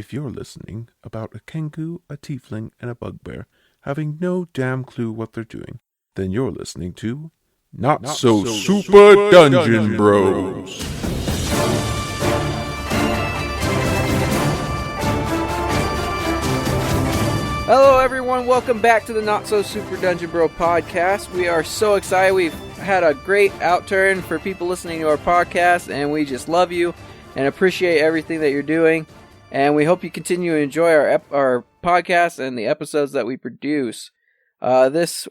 if you're listening, about a Kenku, a Tiefling, and a Bugbear having no damn clue what they're doing, then you're listening to Not So Super Dungeon Bros. Hello everyone, welcome back to the Not So Super Dungeon Bro podcast. We are so excited. We've had a great outturn for people listening to our podcast, and we just love you and appreciate everything that you're doing. And we hope you continue to enjoy our podcast and the episodes that we produce. This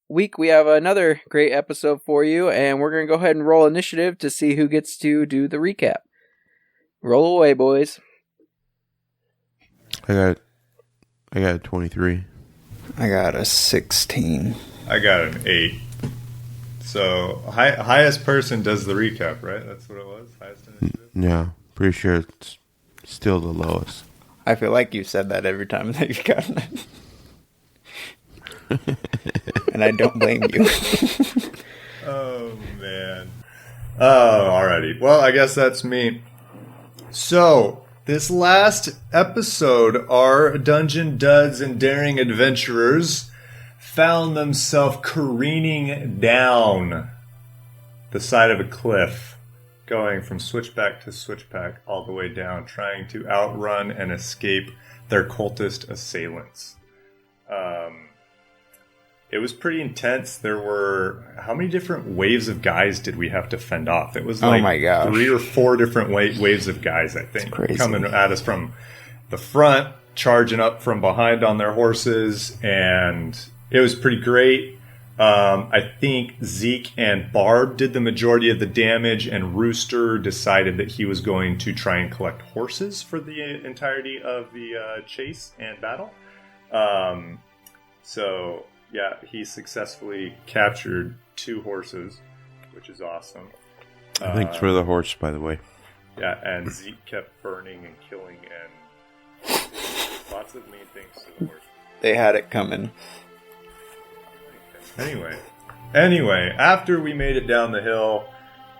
week we have another great episode for you, and we're going to go ahead and roll initiative to see who gets to do the recap. Roll away, boys. I got a 23. I got a 16. I got an 8. So, highest person does the recap, right? That's what it was? Highest initiative? Yeah, pretty sure it's still the lowest. I feel like you said that every time that you've gotten it. And I don't blame you. Oh, man. Oh, alrighty. Well, I guess that's me. So, this last episode, our Dungeon Duds and Daring Adventurers found themselves careening down the side of a cliff, going from switchback to switchback all the way down, trying to outrun and escape their cultist assailants. It was pretty intense. There were... How many different waves of guys did we have to fend off? It was like oh my gosh. 3 or 4 different waves of guys, I think, coming at us from the front, charging up from behind on their horses, and it was pretty great. I think Zeke and Barb did the majority of the damage, and Rooster decided that he was going to try and collect horses for the entirety of the chase and battle. So, yeah, he successfully captured 2 horses, which is awesome. Thanks for the horse, by the way. Yeah, and Zeke kept burning and killing and lots of mean things to the horse. They had it coming. Anyway, after we made it down the hill,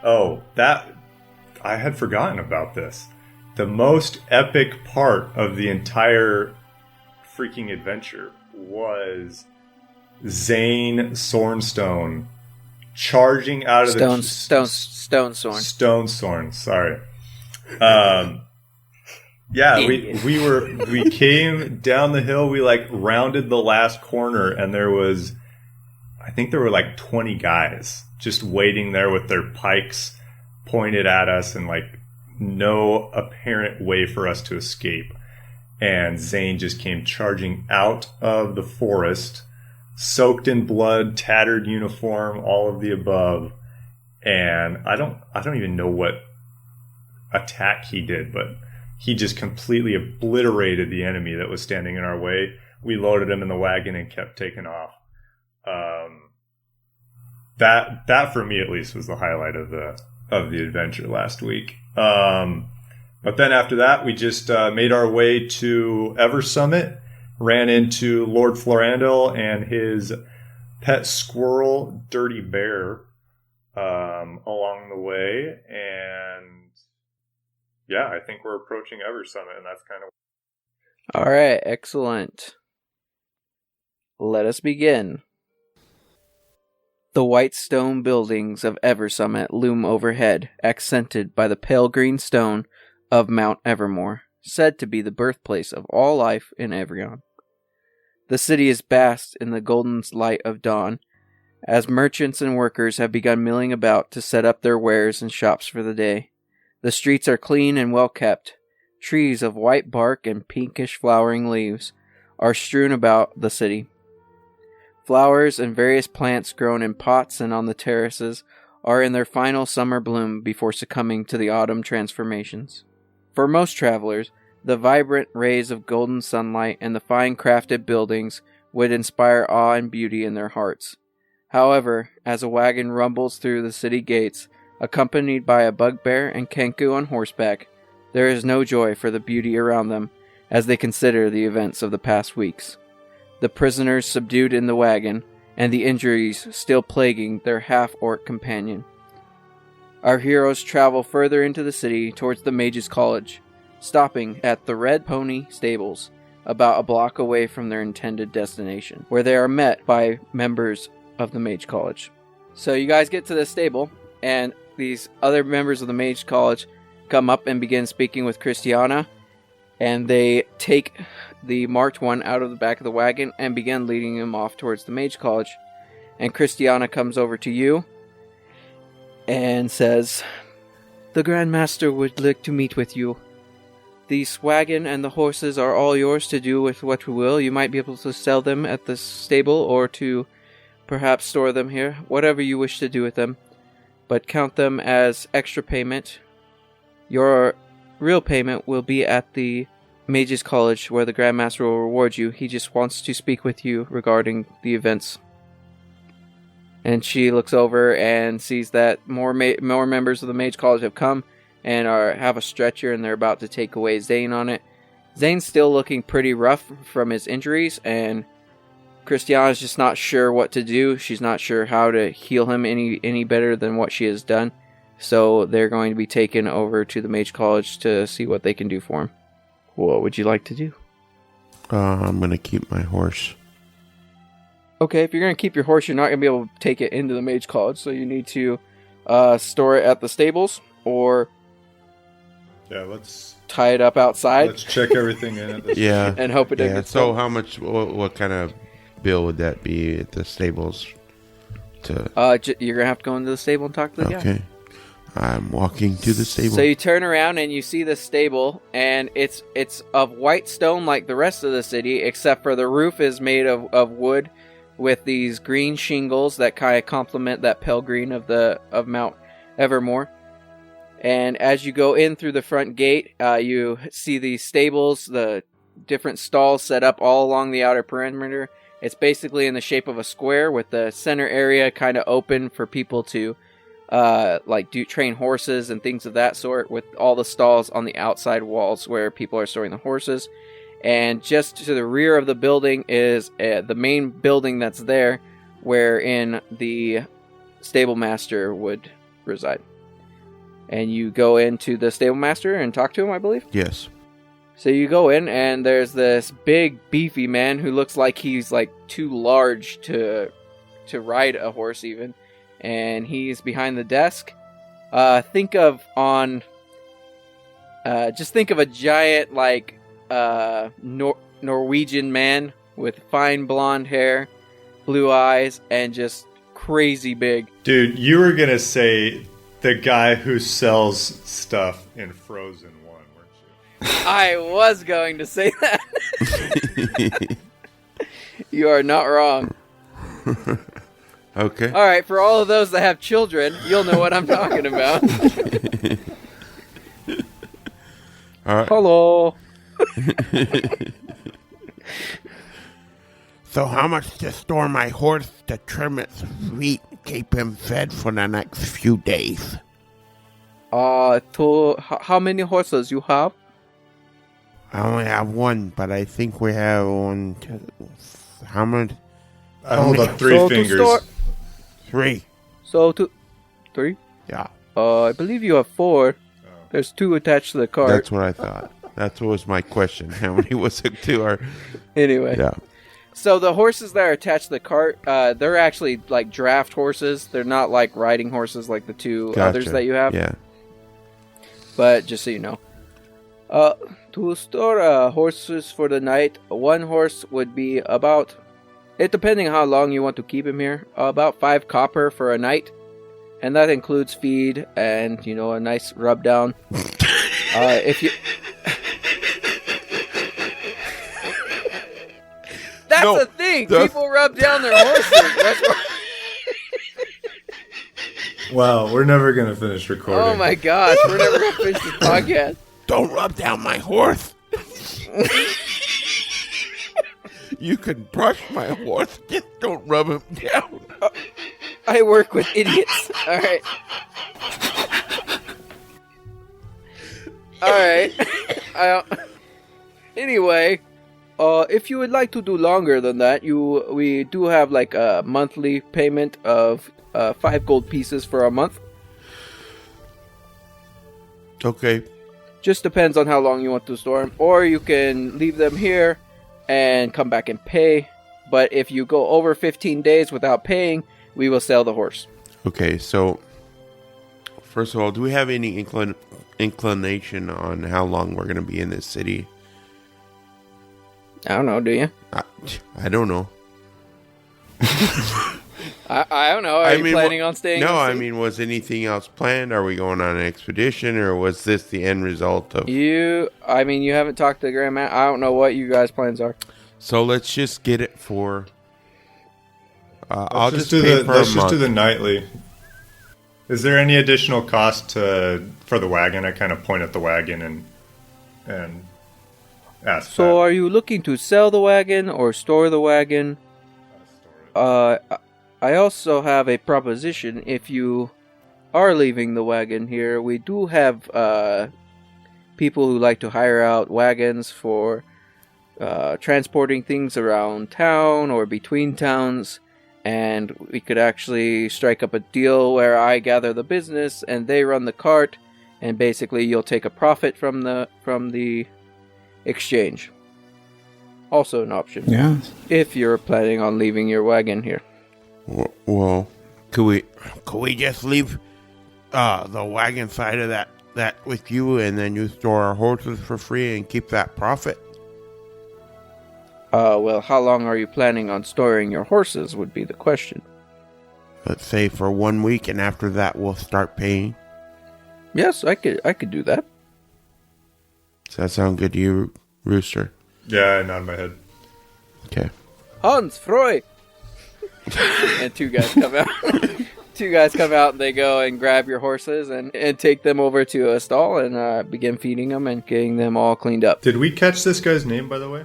I had forgotten about this. The most epic part of the entire freaking adventure was Zane Sornstone charging out of Stone Sorn, sorry. Yeah, we came down the hill, we rounded the last corner, and I think there were 20 guys just waiting there with their pikes pointed at us and no apparent way for us to escape. And Zane just came charging out of the forest, soaked in blood, tattered uniform, all of the above. And I don't even know what attack he did, but he just completely obliterated the enemy that was standing in our way. We loaded him in the wagon and kept taking off. That for me at least was the highlight of the adventure last week. But then after that, we just made our way to Eversummit, ran into Lord Florandel and his pet squirrel, Dirty Bear, along the way. And yeah, I think we're approaching Eversummit, and that's kind of... All right, excellent. Let us begin. The white stone buildings of Eversummit loom overhead, accented by the pale green stone of Mount Evermore, said to be the birthplace of all life in Evryon. The city is basked in the golden light of dawn, as merchants and workers have begun milling about to set up their wares and shops for the day. The streets are clean and well kept. Trees of white bark and pinkish flowering leaves are strewn about the city. Flowers and various plants grown in pots and on the terraces are in their final summer bloom before succumbing to the autumn transformations. For most travelers, the vibrant rays of golden sunlight and the fine crafted buildings would inspire awe and beauty in their hearts. However, as a wagon rumbles through the city gates, accompanied by a bugbear and Kenku on horseback, there is no joy for the beauty around them as they consider the events of the past weeks. The prisoners subdued in the wagon, and the injuries still plaguing their half-orc companion. Our heroes travel further into the city towards the Mage's College. stopping at the Red Pony Stables, about a block away from their intended destination, where they are met by members of the Mage College. So you guys get to the stable, and these other members of the Mage College come up and begin speaking with Christiana, and they take the marked one out of the back of the wagon and begin leading him off towards the Mage College. And Christiana comes over to you and says, "The Grand Master would like to meet with you. The wagon and the horses are all yours to do with what you will. You might be able to sell them at the stable or to perhaps store them here, whatever you wish to do with them. But count them as extra payment. Your real payment will be at the Mage's College, where the Grand Master will reward you. He just wants to speak with you regarding the events." And she looks over and sees that more members of the Mage College have come and have a stretcher, and they're about to take away Zane on it. Zane's still looking pretty rough from his injuries, and Christiana's just not sure what to do. She's not sure how to heal him any better than what she has done. So they're going to be taken over to the Mage College to see what they can do for him. What would you like to do? I'm going to keep my horse. Okay, if you're going to keep your horse, you're not going to be able to take it into the Mage College, so you need to store it at the stables, or let's tie it up outside. Let's check everything in at this Yeah. and hope it doesn't get So stolen. how much, what kind of bill would that be at the stables? You're going to have to go into the stable and talk to the guy. Okay. I'm walking to the stable. So you turn around and you see the stable, and it's of white stone like the rest of the city, except for the roof is made of wood with these green shingles that kind of complement that pale green of Mount Evermore. And as you go in through the front gate, you see the stables, the different stalls set up all along the outer perimeter. It's basically in the shape of a square with the center area kind of open for people to train horses and things of that sort, with all the stalls on the outside walls where people are storing the horses. And just to the rear of the building is the main building that's there, wherein the stable master would reside. And you go into the stable master and talk to him, I believe? Yes. So you go in, and there's this big, beefy man who looks like he's like too large to ride a horse even. And he's behind the desk. Think of a giant Norwegian man with fine blonde hair, blue eyes, and just crazy big. Dude, you were gonna say the guy who sells stuff in Frozen 1, weren't you? I was going to say that. You are not wrong. Okay. All right, for all of those that have children, you'll know what I'm talking about. All right. Hello. So how much to store my horse to trim its feet, keep him fed for the next few days? How many horses you have? I only have one, but I think we have one. How many? I hold up three So to fingers. store- 3. So 3? Yeah. I believe you have 4. There's 2 attached to the cart. That's what I thought. That was my question. How many was it to our... Anyway. Yeah. So the horses that are attached to the cart, they're actually like draft horses. They're not like riding horses like the 2 others that you have. Yeah. But just so you know. To store horses for the night, one horse would be about... depending on how long you want to keep him here, about 5 copper for a night. And that includes feed and, a nice rub down. If you... That's No, the thing! that's- People rub down their horses! That's what... Wow, we're never gonna finish recording. Oh my gosh, we're never going to finish this podcast. Don't rub down my horse. You can brush my horse, just don't rub him down. I work with idiots. Alright. Anyway, if you would like to do longer than that, we do have like a monthly payment of 5 gold pieces for a month. Okay. Just depends on how long you want to store them. Or you can leave them here and come back and pay. But if you go over 15 days without paying, we will sell the horse. Okay, so first of all, do we have any inclination on how long we're going to be in this city? I don't know, do you? I don't know. I don't know. Are you planning on staying? No, I mean, was anything else planned? Are we going on an expedition, or was this the end result of you? I mean, you haven't talked to the Grand Master. I don't know what you guys' plans are. So let's just get it for. Let's just do the nightly. Is there any additional cost for the wagon? I kind of point at the wagon and ask. So, are you looking to sell the wagon or store the wagon? I also have a proposition. If you are leaving the wagon here, we do have people who like to hire out wagons for transporting things around town or between towns, and we could actually strike up a deal where I gather the business and they run the cart, and basically you'll take a profit from the exchange. Also an option. Yeah. If you're planning on leaving your wagon here. Well, could we just leave the wagon side of that with you, and then you store our horses for free and keep that profit? Well, how long are you planning on storing your horses would be the question. Let's say for 1 week, and after that we'll start paying. Yes, I could do that. Does that sound good to you, Rooster? Yeah, I nod my head. Okay. Hans, Freud! And two guys come out. Two guys come out and they go and grab your horses and take them over to a stall and begin feeding them and getting them all cleaned up. Did we catch this guy's name, by the way?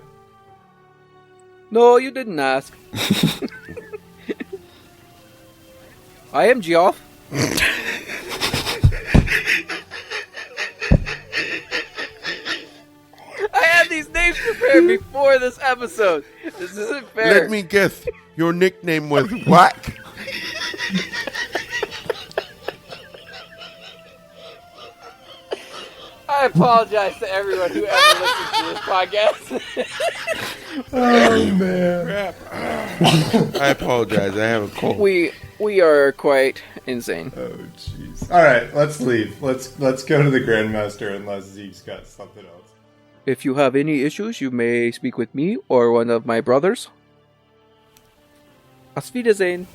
No, you didn't ask. I am Geoff. I had these names prepared before this episode. This isn't fair. Let me guess. Your nickname was Whack? I apologize to everyone who ever listens to this podcast. Oh, man. Crap. I apologize. I have a cold. We are quite insane. Oh, jeez. All right, let's leave. Let's go to the Grandmaster unless Zeke's got something else. If you have any issues, you may speak with me or one of my brothers. Auf Wiedersehen.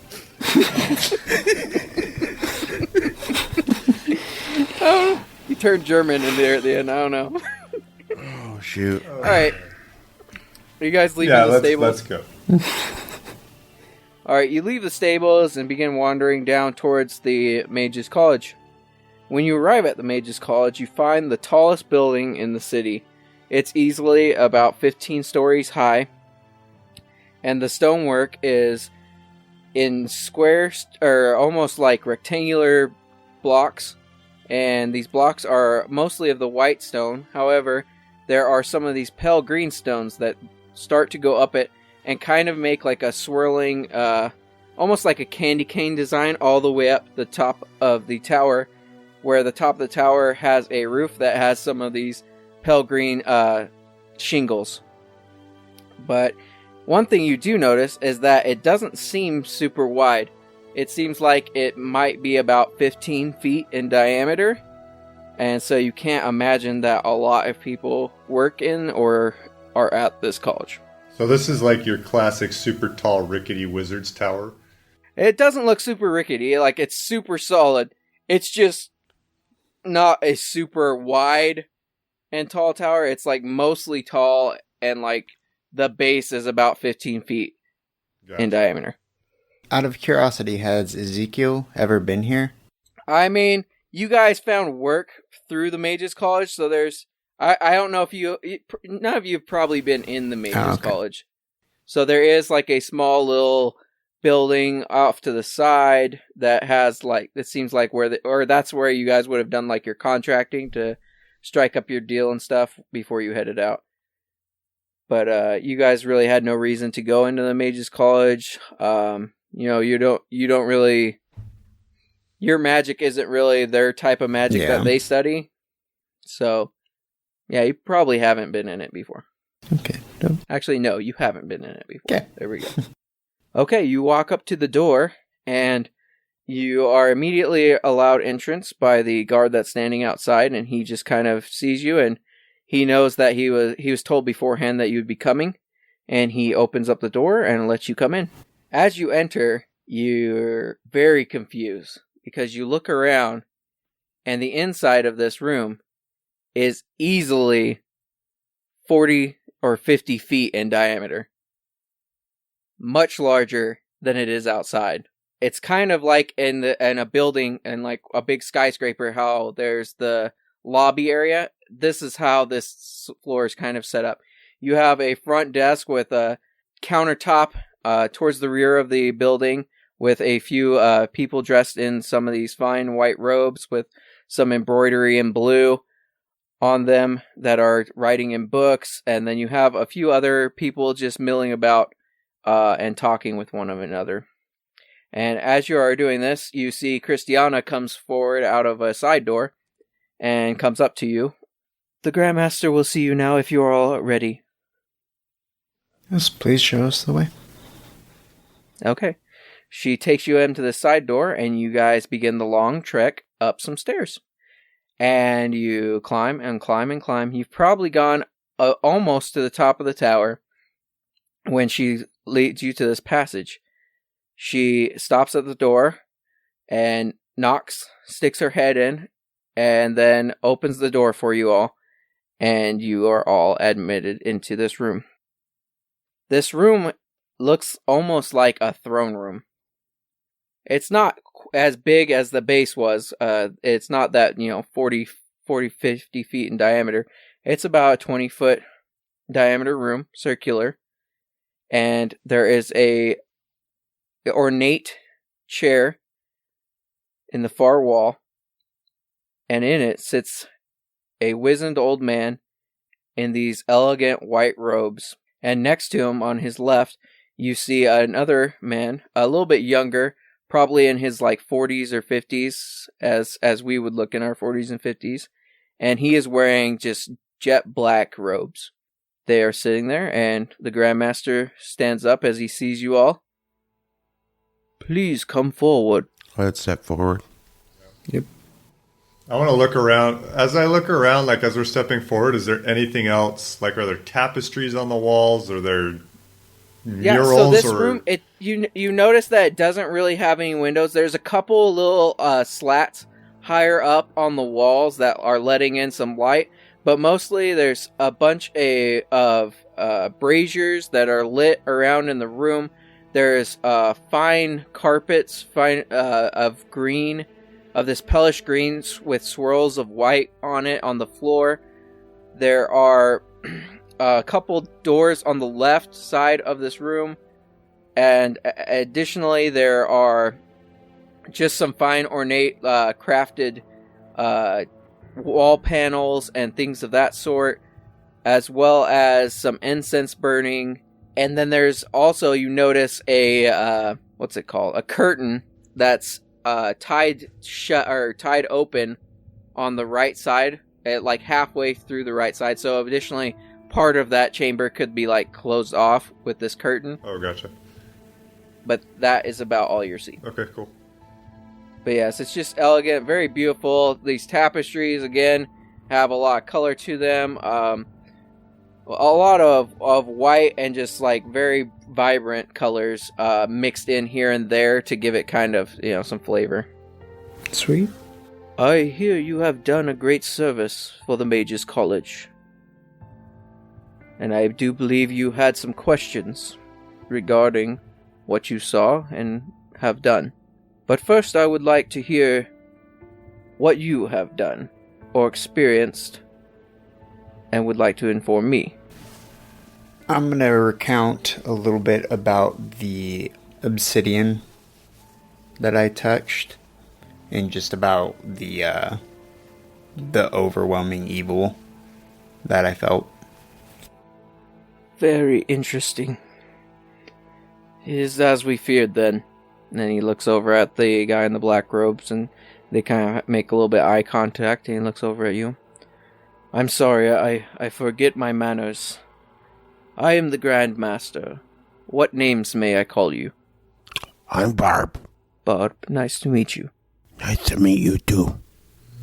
Oh, he turned German in there at the end. I don't know. Oh, shoot. All right. Are you guys leaving the stables? Let's go. All right, you leave the stables and begin wandering down towards the Mage's College. When you arrive at the Mage's College, you find the tallest building in the city. It's easily about 15 stories high, and the stonework is in square or almost like rectangular blocks, and these blocks are mostly of the white stone. However, there are some of these pale green stones that start to go up it and kind of make like a swirling, almost like a candy cane design all the way up the top of the tower, where the top of the tower has a roof that has some of these pale green shingles. But one thing you do notice is that it doesn't seem super wide. It seems like it might be about 15 feet in diameter, and so you can't imagine that a lot of people work in or are at this college. So this is like your classic super tall rickety wizard's tower? It doesn't look super rickety, like it's super solid. It's just not a super wide and tall tower. It's like mostly tall, and like the base is about 15 feet in diameter. Out of curiosity, has Ezekiel ever been here? I mean, you guys found work through the Mage's College, so there's... I don't know if none of you have probably been in the Mage's College. So there is like a small little building off to the side that has like, it seems like or that's where you guys would have done like your contracting to strike up your deal and stuff before you headed out. But you guys really had no reason to go into the Mage's College. You don't really, your magic isn't really their type of magic that they study. So Yeah, you probably haven't been in it before. Okay. No. Actually, no, you haven't been in it before. Okay. There we go. Okay, you walk up to the door, and you are immediately allowed entrance by the guard that's standing outside, and he just kind of sees you, and he knows that he was told beforehand that you would be coming, and he opens up the door and lets you come in. As you enter, you're very confused, because you look around, and the inside of this room is easily 40 or 50 feet in diameter. Much larger than it is outside. It's kind of like in a building and like a big skyscraper, how there's the lobby area. This is how this floor is kind of set up. You have a front desk with a countertop towards the rear of the building with a few people dressed in some of these fine white robes with some embroidery in blue on them that are writing in books. And then you have a few other people just milling about and talking with one another. And as you are doing this, you see Christiana comes forward out of a side door and comes up to you. The Grandmaster will see you now if you are all ready. Yes, please show us the way. Okay. She takes you into the side door, and you guys begin the long trek up some stairs. And you climb and climb and climb. You've probably gone almost to the top of the tower when she leads you to this passage. She stops at the door and knocks, sticks her head in, and then opens the door for you all. And you are all admitted into this room. This room looks almost like a throne room. It's not as big as the base was. It's not that, 40, 50 feet in diameter. It's about a 20-foot diameter room, circular. And there is a ornate chair in the far wall. And in it sits a wizened old man in these elegant white robes. And next to him, on his left, you see another man, a little bit younger, probably in his 40s or 50s, as we would look in our 40s and 50s. And he is wearing just jet black robes. They are sitting there, and the Grandmaster stands up as he sees you all. Please come forward. Let's step forward. Yep. I want to look around. As I look around, as we're stepping forward, is there anything else? Are there tapestries on the walls? Are there murals? Yeah, so this room, you notice that it doesn't really have any windows. There's a couple little slats higher up on the walls that are letting in some light, but mostly there's a bunch of braziers that are lit around in the room. There's fine carpets, of green, of this hellish green with swirls of white on it on the floor. There are a couple doors on the left side of this room, and additionally there are just some fine ornate crafted wall panels and things of that sort, as well as some incense burning. And then there's also, you notice a a curtain that's tied shut or tied open on the right side, at halfway through the right side. So additionally, part of that chamber could be closed off with this curtain. Oh, gotcha. But that is about all you see. Okay, cool. But yes, it's just elegant, very beautiful. These tapestries, again, have a lot of color to them. A lot of white and just very vibrant colors mixed in here and there to give it kind of, some flavor. Sweet. I hear you have done a great service for the Mage's College. And I do believe you had some questions regarding what you saw and have done. But first I would like to hear what you have done or experienced and would like to inform me. I'm going to recount a little bit about the obsidian that I touched and just about the overwhelming evil that I felt. Very interesting. It is as we feared then. And then he looks over at the guy in the black robes and they kind of make a little bit eye contact and he looks over at you. I'm sorry, I forget my manners. I am the Grand Master. What names may I call you? I'm Barb. Barb, nice to meet you. Nice to meet you too.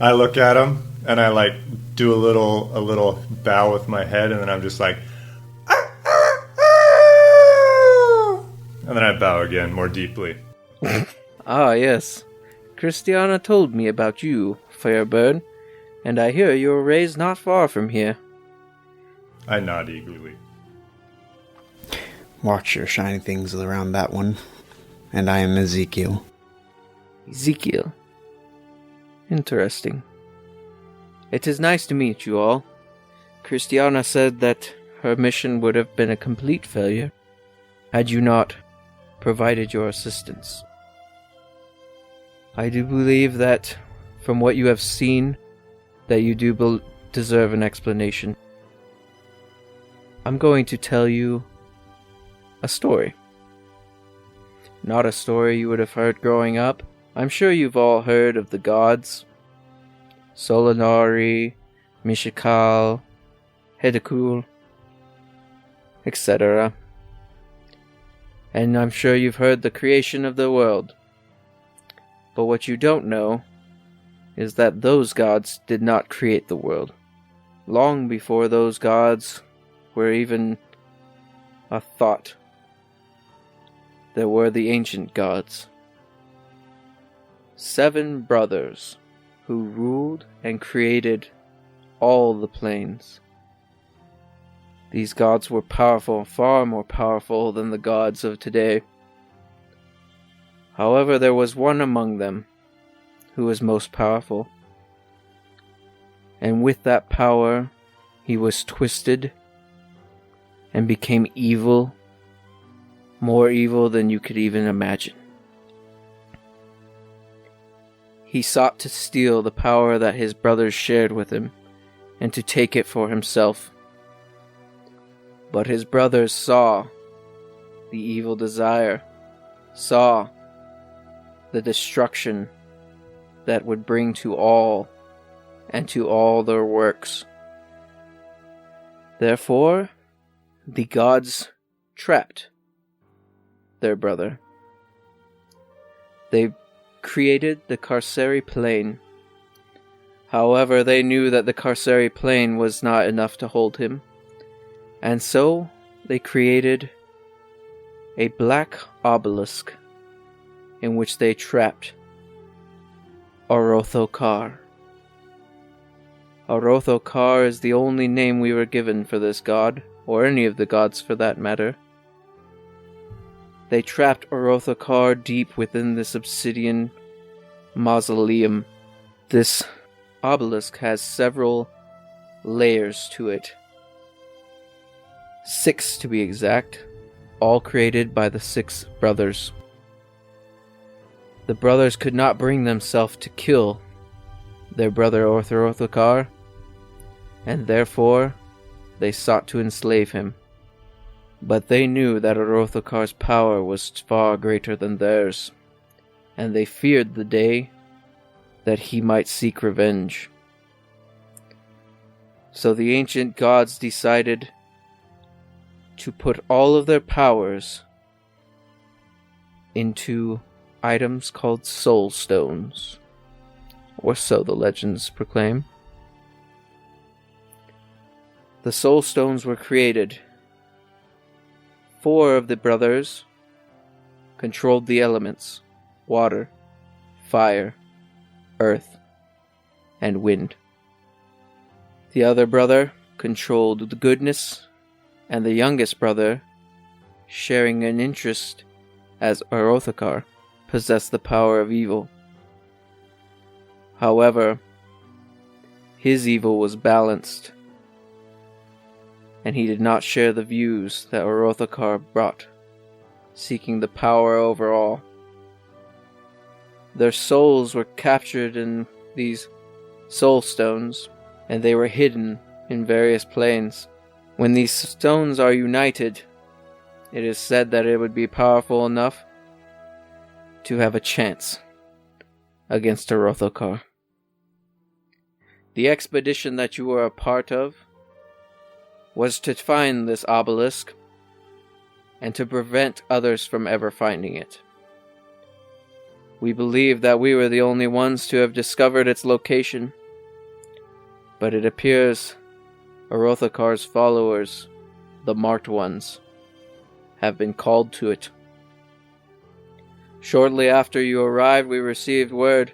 I look at him and I like do a little bow with my head, and then I'm just like, and then I bow again more deeply. Ah, yes. Christiana told me about you, fair bird, and I hear you were raised not far from here. I nod eagerly. Watch your shiny things around that one. And I am Ezekiel. Ezekiel. Interesting. It is nice to meet you all. Christiana said that her mission would have been a complete failure had you not provided your assistance. I do believe that, from what you have seen, that you do deserve an explanation. I'm going to tell you a story. Not a story you would have heard growing up. I'm sure you've all heard of the gods. Solinari, Mishakal, Hedekul, etc. And I'm sure you've heard the creation of the world. But what you don't know is that those gods did not create the world. Long before those gods were even a thought, there were the ancient gods. 7 brothers who ruled and created all the planes. These gods were powerful, far more powerful than the gods of today. However, there was one among them who was most powerful. And with that power, he was twisted and became evil, more evil than you could even imagine. He sought to steal the power that his brothers shared with him, and to take it for himself. But his brothers saw the evil desire, saw the destruction that would bring to all and to all their works. Therefore, the gods trapped their brother. They created the Carceri Plane. However, they knew that the Carceri Plane was not enough to hold him, and so they created a black obelisk in which they trapped Orothokar. Orothokar is the only name we were given for this god, or any of the gods for that matter. They trapped Orothokar deep within this obsidian mausoleum. This obelisk has several layers to it. 6 to be exact, all created by the 6 brothers. The brothers could not bring themselves to kill their brother Orothokar, and therefore they sought to enslave him. But they knew that Orothokar's power was far greater than theirs, and they feared the day that he might seek revenge. So the ancient gods decided to put all of their powers into items called soul stones, or so the legends proclaim. The soul stones were created. 4 of the brothers controlled the elements: water, fire, earth, and wind. The other brother controlled the goodness, and the youngest brother, sharing an interest as Orothokar, possessed the power of evil. However, his evil was balanced, and he did not share the views that Orothokar brought, seeking the power over all. Their souls were captured in these soul stones, and they were hidden in various planes. When these stones are united, it is said that it would be powerful enough to have a chance against Orothokar. The expedition that you were a part of was to find this obelisk and to prevent others from ever finding it. We believed that we were the only ones to have discovered its location, but it appears Orothakar's followers, the Marked Ones, have been called to it. Shortly after you arrived, we received word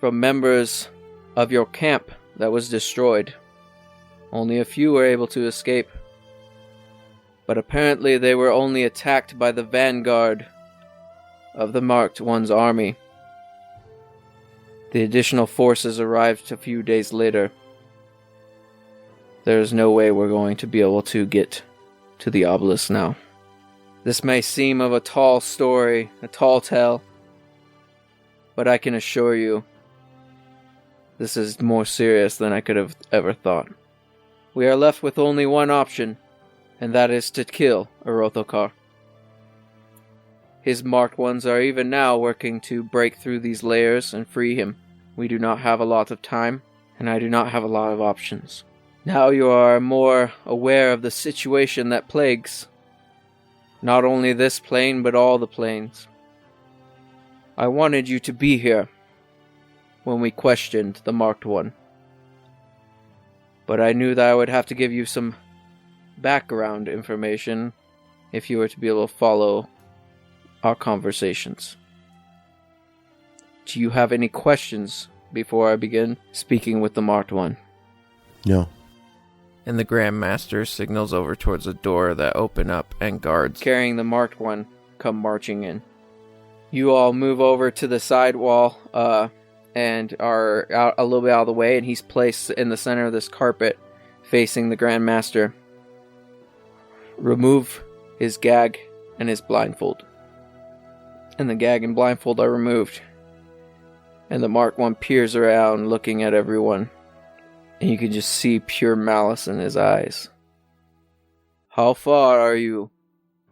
from members of your camp that was destroyed. Only a few were able to escape, but apparently they were only attacked by the vanguard of the Marked One's army. The additional forces arrived a few days later. There is no way we're going to be able to get to the obelisk now. This may seem of a tall story, a tall tale, but I can assure you, this is more serious than I could have ever thought. We are left with only one option, and that is to kill Orothokar. His Marked Ones are even now working to break through these layers and free him. We do not have a lot of time, and I do not have a lot of options. Now you are more aware of the situation that plagues not only this plane, but all the planes. I wanted you to be here when we questioned the Marked One, but I knew that I would have to give you some background information if you were to be able to follow our conversations. Do you have any questions before I begin speaking with the Marked One? No. And the Grand Master signals over towards a door that open up, and guards carrying the Marked One come marching in. You all move over to the side wall and are out a little bit out of the way, and he's placed in the center of this carpet facing the Grand Master. Remove his gag and his blindfold. And the gag and blindfold are removed. And the Marked One peers around looking at everyone. And you can just see pure malice in his eyes. How far are you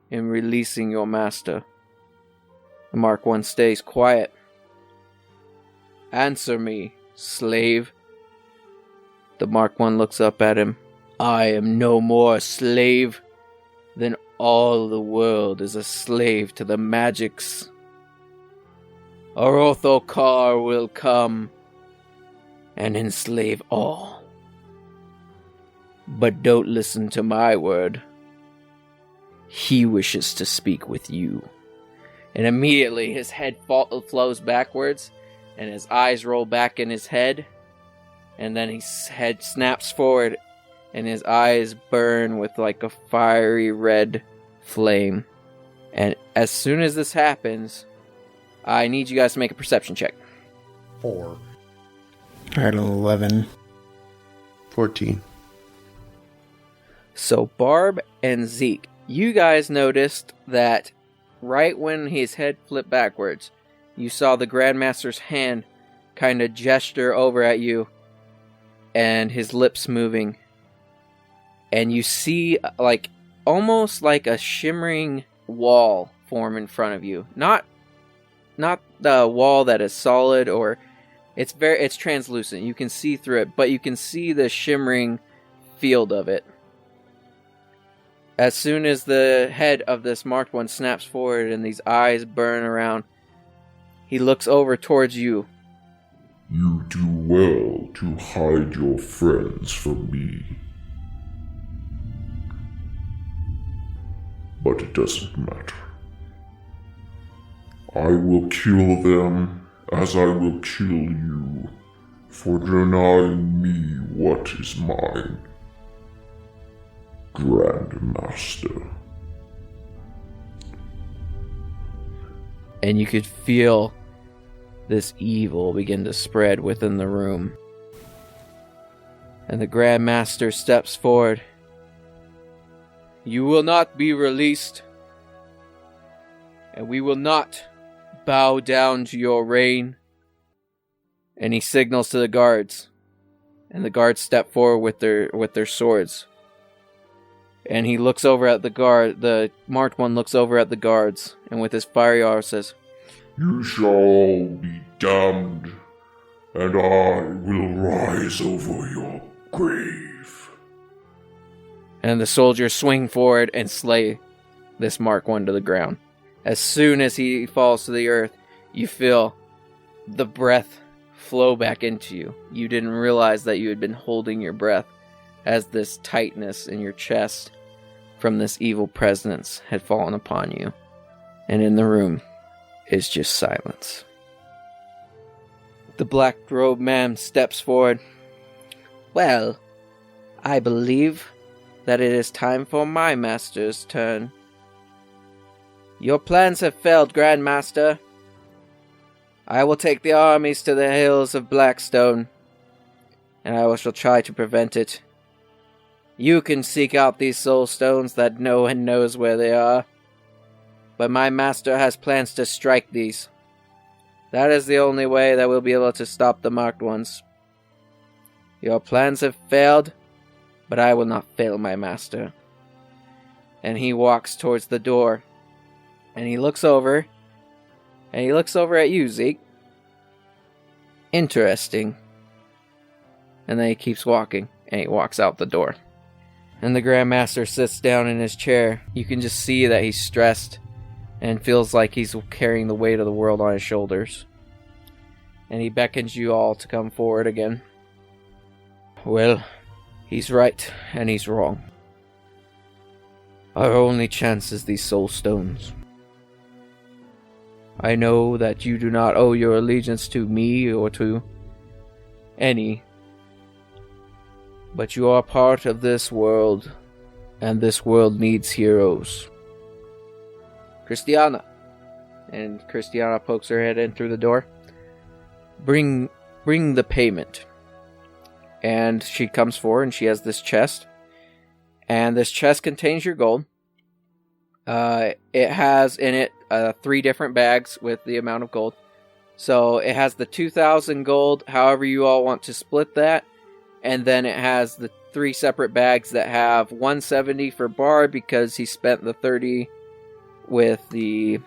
in releasing your master? The Marked One stays quiet. Answer me, slave. The Marked One looks up at him. I am no more a slave than all the world is a slave to the magics. Orothokar will come and enslave all. But don't listen to my word. He wishes to speak with you. And immediately his head flows backwards, and his eyes roll back in his head, and then his head snaps forward, and his eyes burn with like a fiery red flame. And as soon as this happens, I need you guys to make a perception check. 4. Alright, 11. 14. So Barb and Zeke, you guys noticed that right when his head flipped backwards, you saw the Grandmaster's hand kind of gesture over at you, and his lips moving. And you see like almost like a shimmering wall form in front of you. Not the wall that is solid, or it's translucent. You can see through it, but you can see the shimmering field of it. As soon as the head of this Marked One snaps forward and these eyes burn around, he looks over towards you. You do well to hide your friends from me. But it doesn't matter. I will kill them as I will kill you for denying me what is mine. Grandmaster. And you could feel this evil begin to spread within the room. And the Grandmaster steps forward. You will not be released, and we will not bow down to your reign. And he signals to the guards, and the guards step forward with their swords. And he looks over at the guard. The Marked One looks over at the guards, and with his fiery aura says, You shall all be damned. I will kill them, as I will kill you, for denying me what is mine. Grandmaster. And and I will rise over your grave. And the soldiers swing forward and slay this Mark I to the ground. As soon as he falls to the earth, you feel the breath flow back into you. You didn't realize that you had been holding your breath as this tightness in your chest from this evil presence had fallen upon you. And in the room is just silence. The black-robed man steps forward. Well, I believe that it is time for my master's turn. Your plans have failed, Grand Master. I will take the armies to the hills of Blackstone, and I shall try to prevent it. You can seek out these soul stones that no one knows where they are, but my master has plans to strike these. That is the only way that we'll be able to stop the marked ones. Your plans have failed, but I will not fail my master. And he walks towards the door, and he looks over at you, Zeke. Interesting. And then he keeps walking, and he walks out the door. And the Grand Master sits down in his chair. You can just see that he's stressed and feels like he's carrying the weight of the world on his shoulders. And he beckons you all to come forward again. Well, he's right, and he's wrong. Our only chance is these soul stones. I know that you do not owe your allegiance to me or to any, but you are part of this world, and this world needs heroes. Christiana. And Christiana pokes her head in through the door. Bring the payment. And she comes forward and she has this chest. And this chest contains your gold. It has in it 3 different bags with the amount of gold. So it has the 2,000 gold, however you all want to split that. And then it has the 3 separate bags that have 170 for Bard because he spent the 30 with the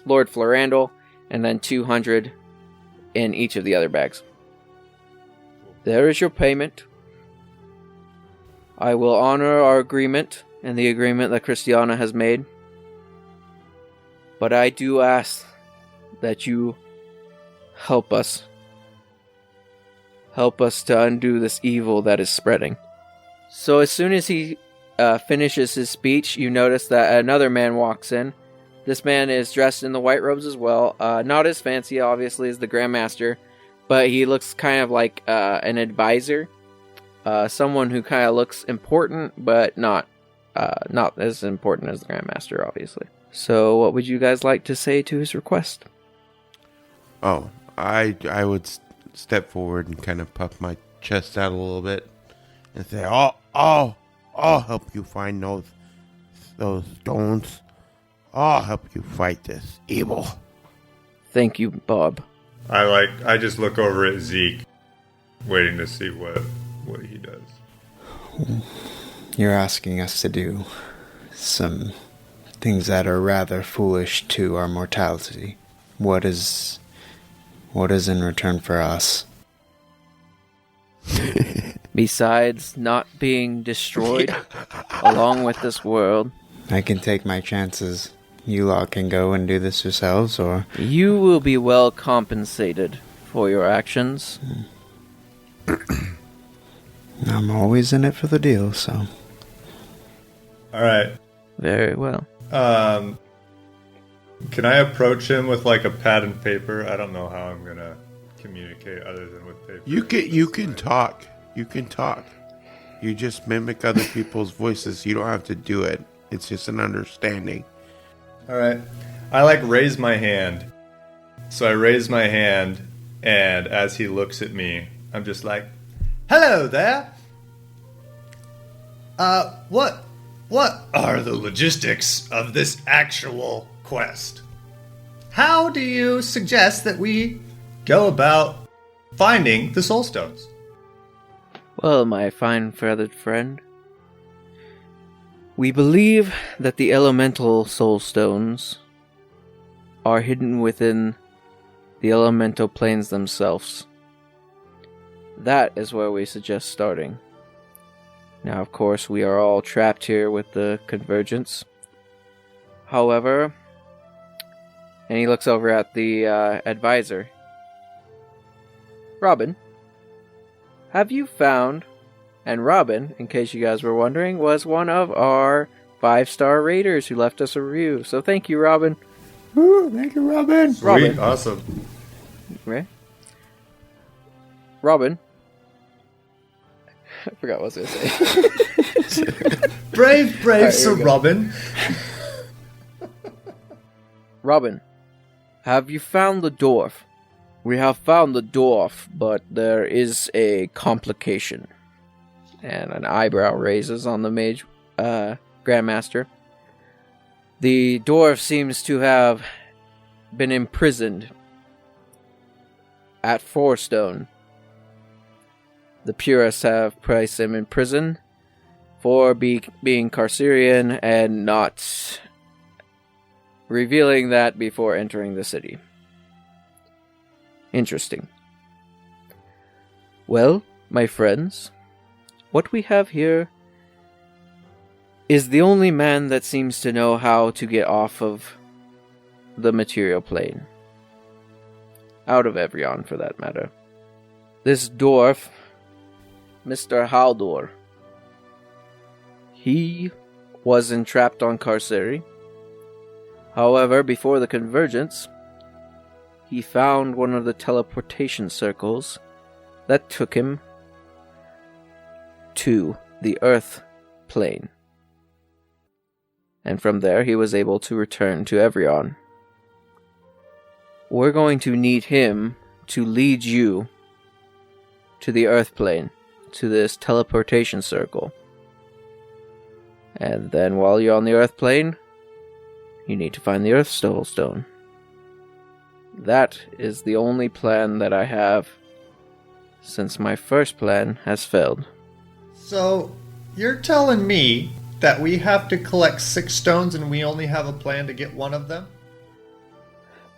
Lord Florandel, and then 200 in each of the other bags. There is your payment. I will honor our agreement and the agreement that Christiana has made. But I do ask that you help us. Help us to undo this evil that is spreading. So as soon as he finishes his speech, you notice that another man walks in. This man is dressed in the white robes as well. Not as fancy, obviously, as the Grand Master, but he looks kind of like an advisor. Someone who kind of looks important, but not as important as the Grand Master, obviously. So what would you guys like to say to his request? Oh, I would step forward and kind of puff my chest out a little bit and say, I'll help you find those stones. I'll help you fight this evil. Thank you, Bob. I just look over at Zeke, waiting to see what he does. You're asking us to do some things that are rather foolish to our mortality. What is in return for us? Besides not being destroyed along with this world. I can take my chances. You lot can go and do this yourselves, or... You will be well compensated for your actions. I'm always in it for the deal, so... Alright. Very well. Can I approach him with like a pad and paper? I don't know how I'm gonna communicate other than with paper. You can talk. You can talk. You just mimic other people's voices. You don't have to do it. It's just an understanding. Alright. I raise my hand. So I raise my hand, and as he looks at me, I'm just like, "Hello there! What are the logistics of this actual quest? How do you suggest that we go about finding the soul stones?" Well, my fine feathered friend, we believe that the elemental soul stones are hidden within the elemental planes themselves. That is where we suggest starting. Now, of course, we are all trapped here with the convergence. However, and he looks over at the advisor. Robin, have you found... And Robin, in case you guys were wondering, was one of our 5-star raiders who left us a review. So thank you, Robin. Woo, thank you, Robin. Sweet, Robin. awesome. Right? Robin. I forgot what I was going to say. Brave, Alright, Sir Robin. Robin, have you found the dwarf? We have found the dwarf, but there is a complication. And an eyebrow raises on the mage Grandmaster. The dwarf seems to have been imprisoned at Fourstone. The purists have placed him in prison for being Carcerian and not revealing that before entering the city. Interesting. Well, my friends, what we have here is the only man that seems to know how to get off of the material plane. Out of Evrion, for that matter. This dwarf, Mr. Haldor, he was entrapped on Carceri. However, before the convergence, he found one of the teleportation circles that took him to the Earth plane. And from there, he was able to return to Evrion. We're going to need him to lead you to the Earth plane, to this teleportation circle. And then while you're on the Earth plane, you need to find the Earth Stone. That is the only plan that I have, since my first plan has failed. So, you're telling me that we have to collect 6 stones and we only have a plan to get one of them?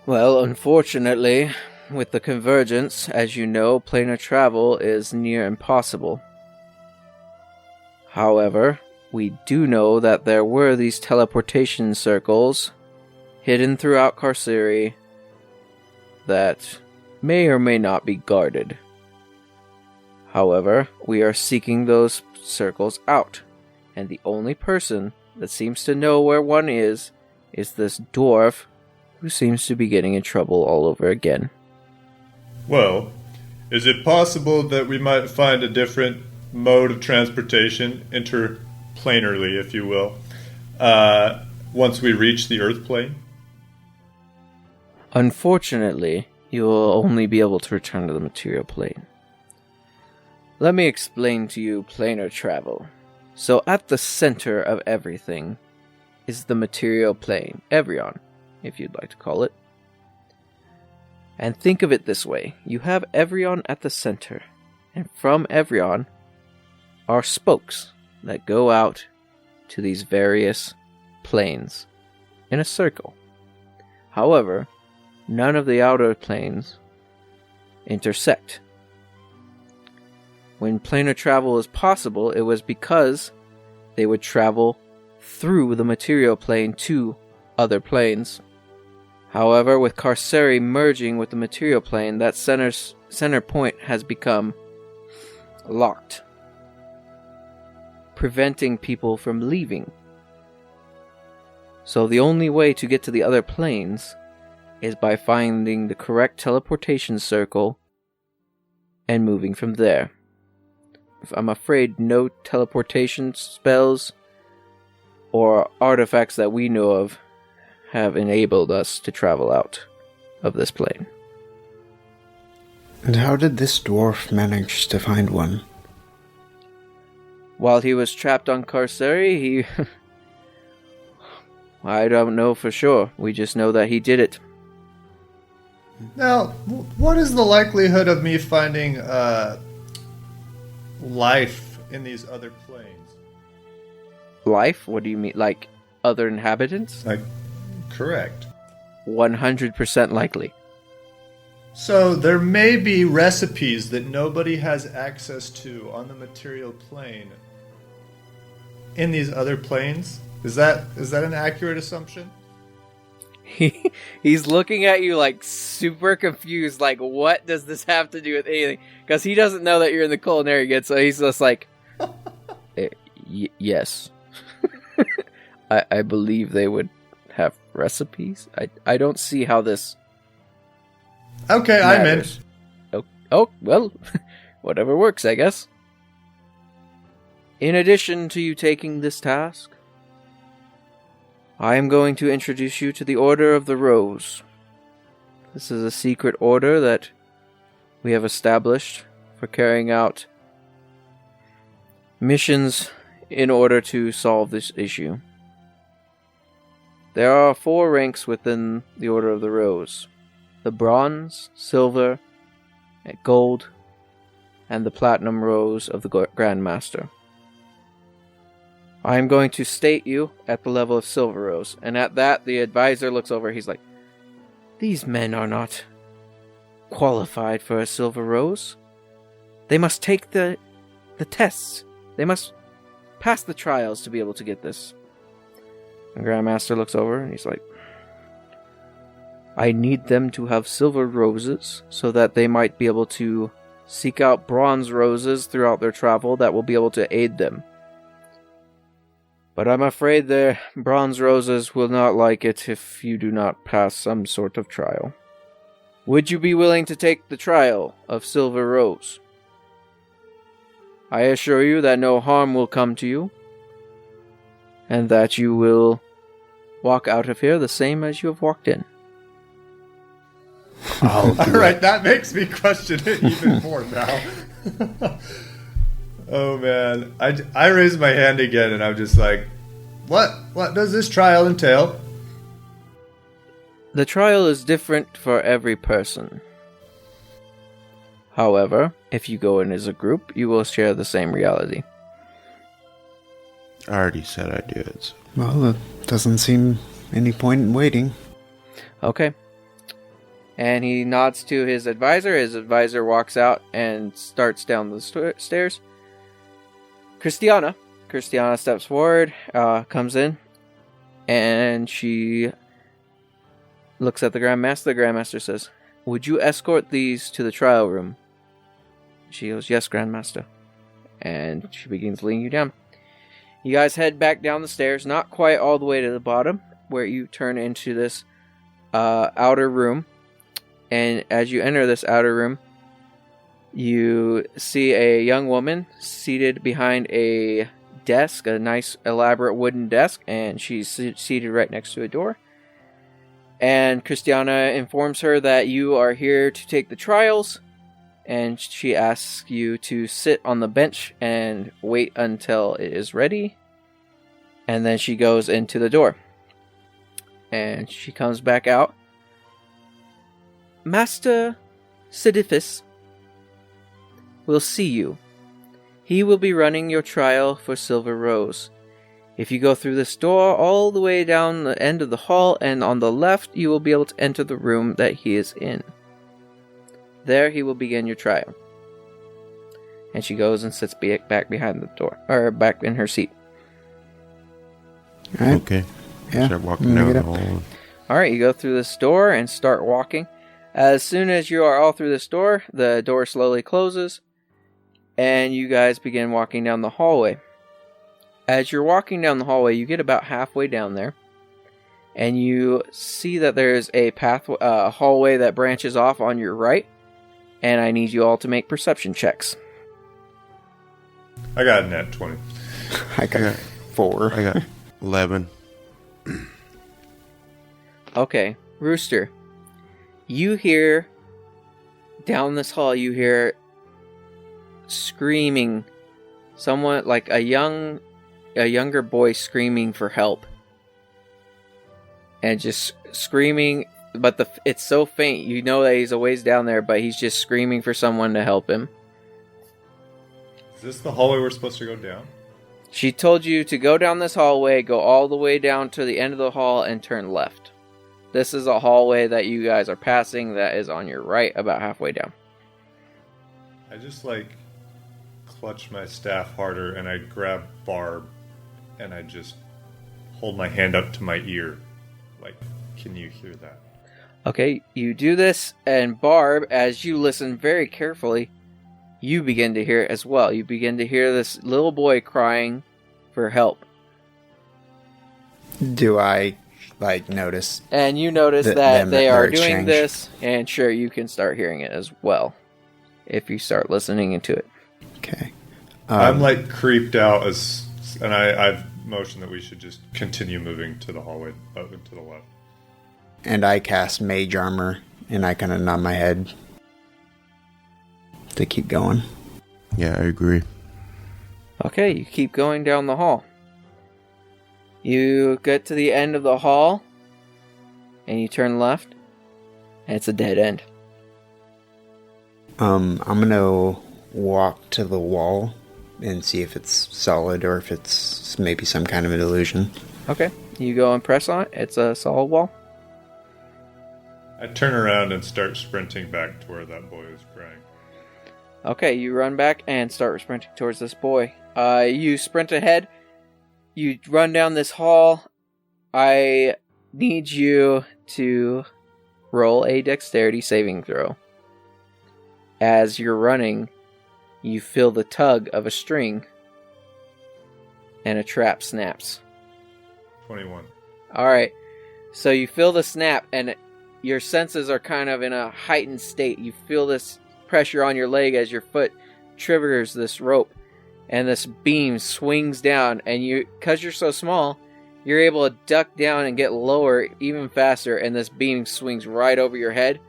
Well, unfortunately, with the convergence, as you know, planar travel is near impossible. However, we do know that there were these teleportation circles hidden throughout Carceri that may or may not be guarded. However, we are seeking those circles out, and the only person that seems to know where one is this dwarf who seems to be getting in trouble all over again. Well, is it possible that we might find a different mode of transportation, interplanarly, if you will, once we reach the Earth plane? Unfortunately, you will only be able to return to the material plane. Let me explain to you planar travel. So at the center of everything is the material plane, Evrion, if you'd like to call it. And think of it this way. You have Evrion at the center, and from Evrion are spokes that go out to these various planes in a circle. However, none of the outer planes intersect. When planar travel is possible, it was because they would travel through the material plane to other planes. However, with Carceri merging with the material plane, that center point has become locked, preventing people from leaving. So the only way to get to the other planes is by finding the correct teleportation circle and moving from there. I'm afraid no teleportation spells or artifacts that we know of have enabled us to travel out of this plane. And how did this dwarf manage to find one? While he was trapped on Carceri, he... I don't know for sure. We just know that he did it. Now, what is the likelihood of me finding life in these other planes? Life? What do you mean? Like other inhabitants? Correct. 100% likely. So there may be recipes that nobody has access to on the material plane in these other planes. Is that an accurate assumption? He's looking at you like super confused, like, what does this have to do with anything? Because he doesn't know that you're in the culinary guild, so he's just like, yes. I believe they would have recipes. I don't see how this Okay, matters. I'm in. Oh, well, whatever works, I guess. In addition to you taking this task, I am going to introduce you to the Order of the Rose. This is a secret order that we have established for carrying out missions in order to solve this issue. There are 4 ranks within the Order of the Rose: the Bronze, Silver, Gold, and the Platinum Rose of the Grandmaster. I am going to state you at the level of Silver Rose. And at that, the advisor looks over. He's like, these men are not qualified for a Silver Rose. They must take the tests. They must pass the trials to be able to get this. And Grandmaster looks over and he's like, I need them to have Silver Roses so that they might be able to seek out Bronze Roses throughout their travel that will be able to aid them. But I'm afraid the Bronze Roses will not like it if you do not pass some sort of trial. Would you be willing to take the trial of Silver Rose? I assure you that no harm will come to you, and that you will walk out of here the same as you have walked in. Alright, that makes me question it even more now. Oh man, I raised my hand again and I'm just like, what does this trial entail? The trial is different for every person. However, if you go in as a group, you will share the same reality. I already said I'd do it. So. Well, there doesn't seem any point in waiting. Okay. And he nods to his advisor. His advisor walks out and starts down the stairs. Christiana steps forward, comes in, and she looks at the Grandmaster. The Grandmaster says, would you escort these to the trial room? She goes, yes, Grandmaster. And she begins leading you down. You guys head back down the stairs, not quite all the way to the bottom, where you turn into this outer room. And as you enter this outer room, you see a young woman seated behind a desk, a nice elaborate wooden desk, and she's seated right next to a door. And Christiana informs her that you are here to take the trials, and she asks you to sit on the bench and wait until it is ready. And then she goes into the door. And she comes back out. Master Sidiphus will see you. He will be running your trial for Silver Rose. If you go through this door all the way down the end of the hall, and on the left, you will be able to enter the room that he is in. There he will begin your trial. And she goes and sits back behind the door, or back in her seat. All right. Okay. Yeah. Start walking down the hall. Alright, you go through this door and start walking. As soon as you are all through this door, the door slowly closes, and you guys begin walking down the hallway. As you're walking down the hallway, you get about halfway down there, and you see that there's a hallway that branches off on your right, and I need you all to make perception checks. I got a net 20. I got 4. I got 11. Okay, Rooster, you hear down this hall, you hear screaming, someone like a younger boy screaming for help, and just screaming, but it's so faint, you know that he's a ways down there, but he's just screaming for someone to help him. Is this the hallway we're supposed to go down? She told you to go down this hallway, go all the way down to the end of the hall, and turn left. This is a hallway that you guys are passing that is on your right, about halfway down. I just clutch my staff harder and I grab Barb and I just hold my hand up to my ear. Can you hear that? Okay, you do this, and Barb, as you listen very carefully, you begin to hear it as well. You begin to hear this little boy crying for help. Do I, notice? And you notice that they are doing this, and sure, you can start hearing it as well, if you start listening into it. Okay. I'm, creeped out, and I've motioned that we should just continue moving to the hallway up and to the left. And I cast Mage Armor, and I kind of nod my head to keep going. Yeah, I agree. Okay, you keep going down the hall. You get to the end of the hall, and you turn left, and it's a dead end. I'm gonna walk to the wall and see if it's solid or if it's maybe some kind of an illusion. Okay, you go and press on it. It's a solid wall. I turn around and start sprinting back to where that boy is crying. Okay, you run back and start sprinting towards this boy. You sprint ahead. You run down this hall. I need you to roll a dexterity saving throw. As you're running, you feel the tug of a string, and a trap snaps. 21. Alright, so you feel the snap, and your senses are kind of in a heightened state. You feel this pressure on your leg as your foot triggers this rope, and this beam swings down, and because you're so small, you're able to duck down and get lower even faster, and this beam swings right over your head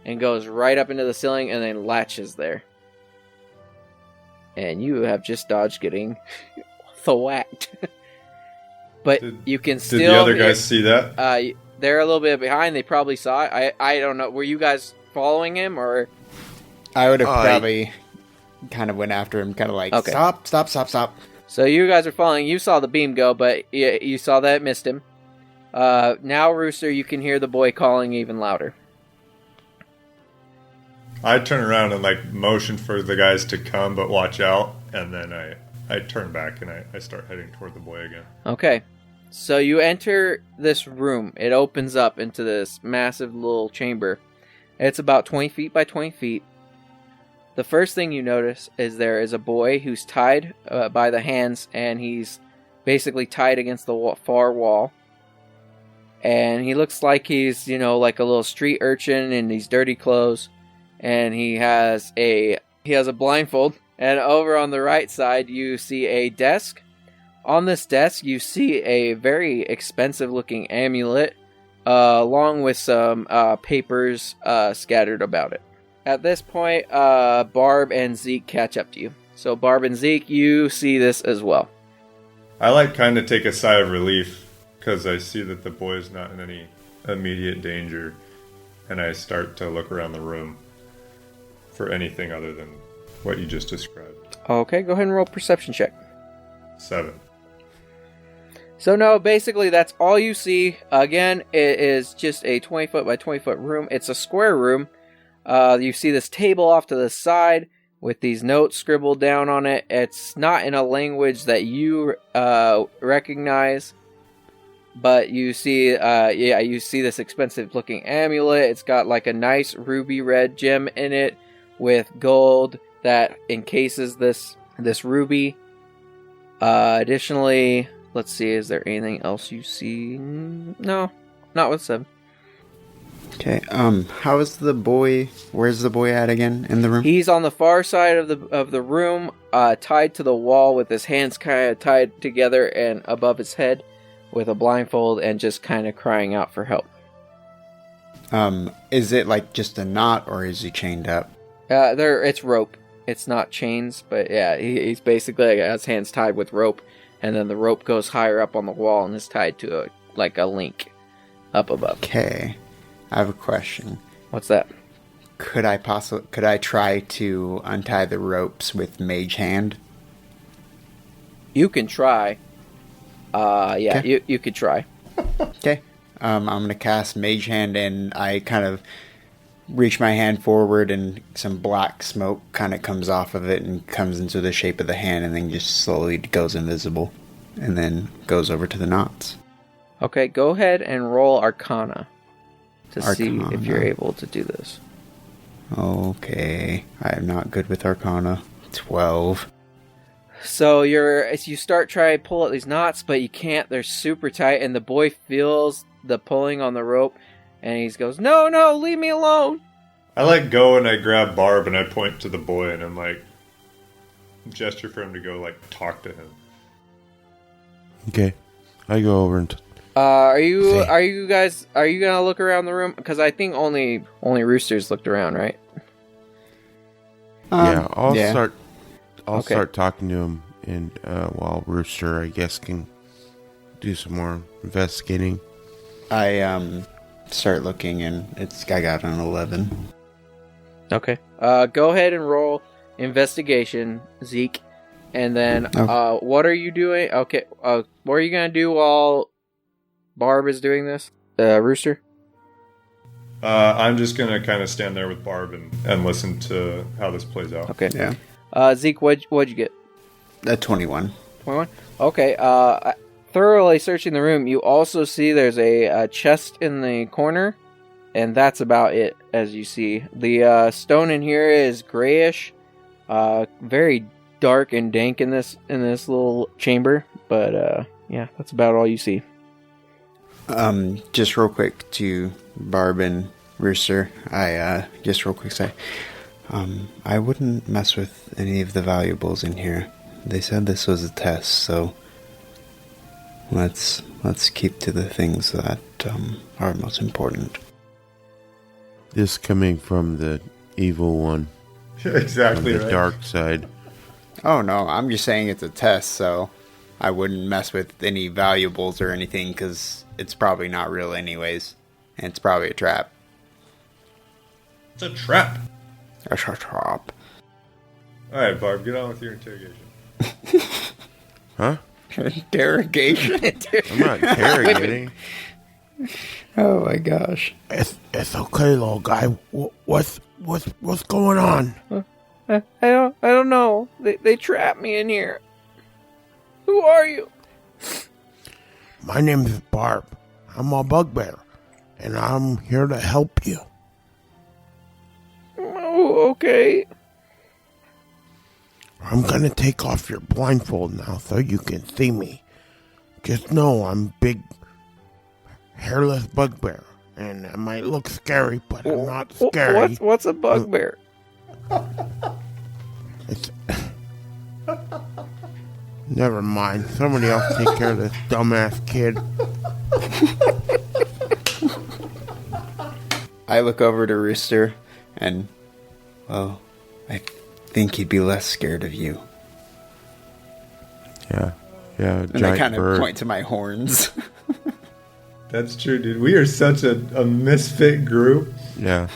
and goes right up into the ceiling and then latches there. And you have just dodged getting thwacked. But you can still... Did the other guys see that? They're a little bit behind. They probably saw it. I don't know. Were you guys following him, or...? I would have probably kind of went after him, kind of okay. Stop. So you guys are following. You saw the beam go, but you saw that it missed him. Now, Rooster, you can hear the boy calling even louder. I turn around and motion for the guys to come, but watch out. And then I turn back and I start heading toward the boy again. Okay. So you enter this room. It opens up into this massive little chamber. It's about 20 feet by 20 feet. The first thing you notice is there is a boy who's tied by the hands, and he's basically tied against the far wall. And he looks like he's, like a little street urchin in these dirty clothes. And he has a blindfold. And over on the right side, you see a desk. On this desk, you see a very expensive-looking amulet, along with some papers scattered about it. At this point, Barb and Zeke catch up to you. So Barb and Zeke, you see this as well. I kind of take a sigh of relief because I see that the boy is not in any immediate danger, and I start to look around the room for anything other than what you just described. Okay, go ahead and roll a perception check. 7. So no, basically that's all you see. Again, it is just a 20 foot by 20 foot room. It's a square room. You see this table off to the side with these notes scribbled down on it. It's not in a language that you recognize, but you see, you see this expensive looking amulet. It's got a nice ruby red gem in it with gold that encases this ruby. Additionally, let's see, is there anything else you see? No, not with 7. Okay, how is the boy... Where's the boy at again in the room? He's on the far side of the room, tied to the wall with his hands kind of tied together and above his head with a blindfold and just kind of crying out for help. Is it just a knot or is he chained up? It's rope. It's not chains, but yeah, he's basically has hands tied with rope, and then the rope goes higher up on the wall and is tied to a link up above. Okay. I have a question. What's that? Could I try to untie the ropes with Mage Hand? You can try. Yeah, okay. you could try. Okay. I'm going to cast Mage Hand, and I kind of reach my hand forward, and some black smoke kind of comes off of it and comes into the shape of the hand, and then just slowly goes invisible, and then goes over to the knots. Okay, go ahead and roll Arcana to see Arcana. if you're able to do this. Okay, I am not good with Arcana. 12. So you start trying to pull at these knots, but you can't. They're super tight, and the boy feels the pulling on the rope, and he goes, "No, leave me alone." I let go and I grab Barb and I point to the boy and I'm like, gesture for him to go like talk to him. Okay, I go over and Are you guys gonna look around the room? Because I think only Roosters looked around, right? yeah, I'll yeah. start talking to him, and while Rooster, I guess, can do some more investigating. I start looking, and I got an 11. Okay. Go ahead and roll investigation, Zeke, and then what are you doing? Okay. What are you gonna do while Barb is doing this? Rooster. I'm just gonna kind of stand there with Barb and listen to how this plays out. Okay. Yeah. Zeke, what'd you get? 21. 21? Okay, thoroughly searching the room, you also see there's a chest in the corner, and that's about it, as you see. The stone in here is grayish, very dark and dank in this little chamber, but yeah, that's about all you see. Just real quick to Barb and Rooster, I just real quick say, I wouldn't mess with any of the valuables in here. They said this was a test, so let's keep to the things that are most important. This coming from the evil one, Exactly on the right. dark side. Oh no, I'm just saying it's a test, so I wouldn't mess with any valuables or anything, because it's probably not real anyways, and it's probably a trap. It's a trap. A trap. All right, Barb, get on with your interrogation. Huh? Interrogation. I'm not interrogating. Oh my gosh. It's okay, little guy. What's going on? I don't know. They trapped me in here. Who are you? My name is Barb. I'm a bugbear, and I'm here to help you. Oh, okay. I'm gonna take off your blindfold now so you can see me. Just know I'm big, hairless bugbear, and it might look scary, but I'm not scary. What's a bugbear? It's... Never mind. Somebody else take care of this dumbass kid. I look over to Rooster, and, well, I think he'd be less scared of you. Yeah, And I giant kind of bird. point to my horns. That's true, dude. We are such a misfit group. Yeah,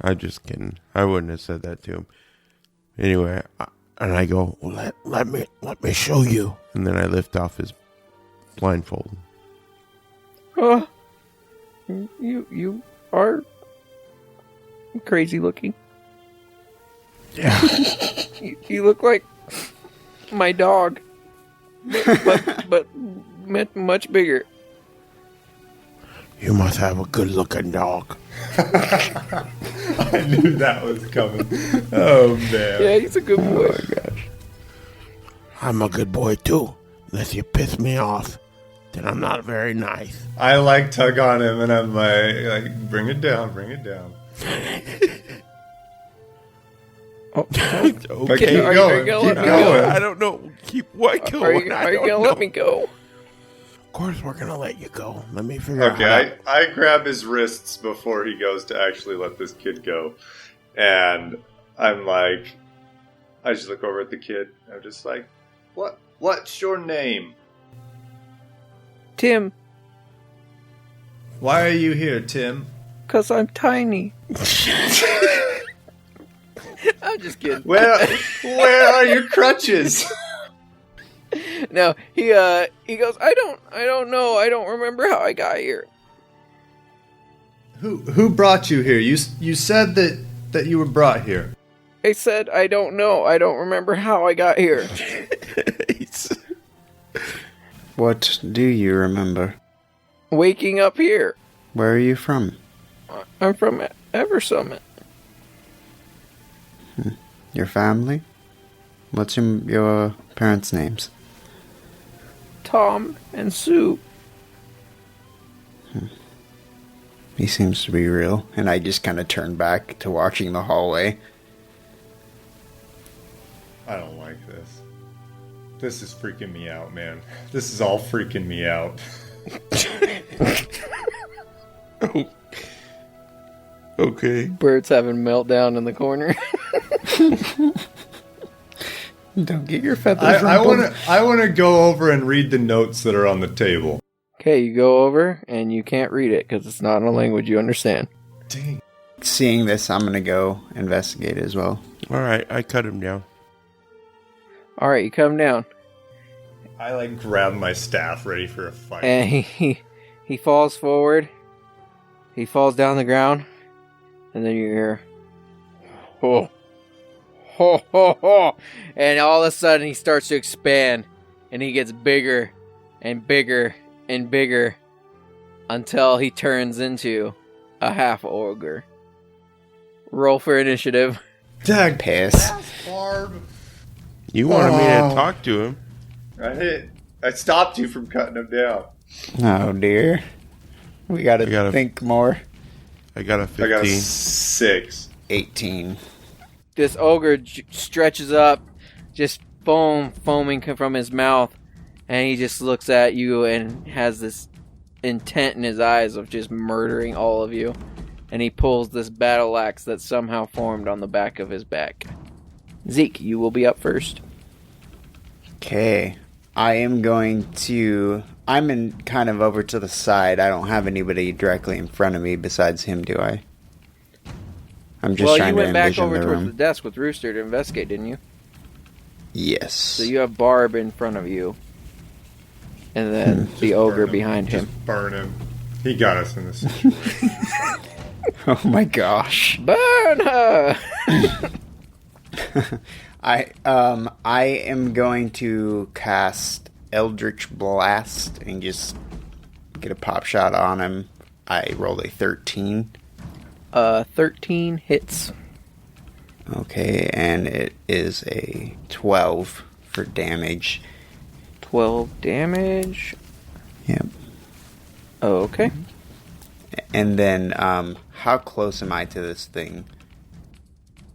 I just kidding. I wouldn't have said that to him. Anyway, and I go, let me show you. And then I lift off his blindfold. Oh, you are crazy looking. Yeah. You look like my dog, but much bigger. You must have a good-looking dog. I knew that was coming. Oh, man. Yeah, he's a good boy. Oh my gosh. I'm a good boy, too. Unless you piss me off, then I'm not very nice. I like tug on him and I'm like, bring it down, bring it down. But keep Are you going, gonna keep let me going. go? I don't know. Keep what going? Are you gonna let me go? Of course we're gonna let you go. Let me figure out how Okay, I grab his wrists before he goes to actually let this kid go. And I'm like, I just look over at the kid. I'm just like, what's your name? Tim, Why are you here, Tim? 'cause I'm tiny. I'm just kidding. Where are your crutches? No, he goes, I don't know. I don't remember how I got here. Who brought you here? You said that you were brought here. I said I don't know. I don't remember how I got here. What do you remember? Waking up here. Where are you from? I'm from Eversummit. Your family? What's your parents' names? Tom and Sue. He seems to be real. And I just kind of turn back to watching the hallway. I don't like this. This is freaking me out, man. This is all freaking me out. Okay. Bert's having a meltdown in the corner. Don't get your feathers I want to go over and read the notes that are on the table. Okay, you go over, and you can't read it, because it's not in a language you understand. Dang. Seeing this, I'm going to go investigate as well. All right, I cut him down. Alright, you come down. I grab my staff ready for a fight. And he falls forward. He falls down the ground. And then you hear, ho, ho, ho, ho. And all of a sudden he starts to expand. And he gets bigger and bigger and bigger until he turns into a half ogre. Roll for initiative. Dag Piss. Barb. You wanted me to talk to him. I stopped you from cutting him down. Oh, dear. We gotta think more. I got a 15. I got a 6. 18. This ogre stretches up, just foaming from his mouth, and he just looks at you and has this intent in his eyes of just murdering all of you. And he pulls this battle axe that somehow formed on the back of his back. Zeke, you will be up first. Okay. I'm in kind of over to the side. I don't have anybody directly in front of me besides him, do I? I'm just trying to envision the room. Well, you went back over towards the desk with Rooster to investigate, didn't you? Yes. So you have Barb in front of you. And then the ogre behind him. Just burn him. He got us in this situation. Oh my gosh. Burn her! I am going to cast Eldritch Blast and just get a pop shot on him. I rolled a 13. 13 hits. Okay, and it is a 12 for damage. 12 damage. Yep. Oh, okay. And then, how close am I to this thing?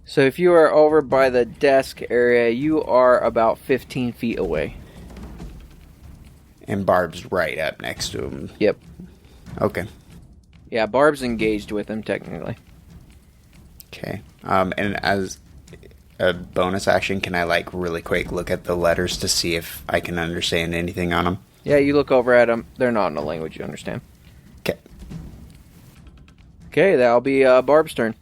So if you are over by the desk area, you are about 15 feet away. And Barb's right up next to him. Yep. Okay. Yeah, Barb's engaged with him, technically. Okay. And as a bonus action, can I, really quick look at the letters to see if I can understand anything on them? Yeah, you look over at them. They're not in a language you understand. Okay. Okay, that'll be Barb's turn.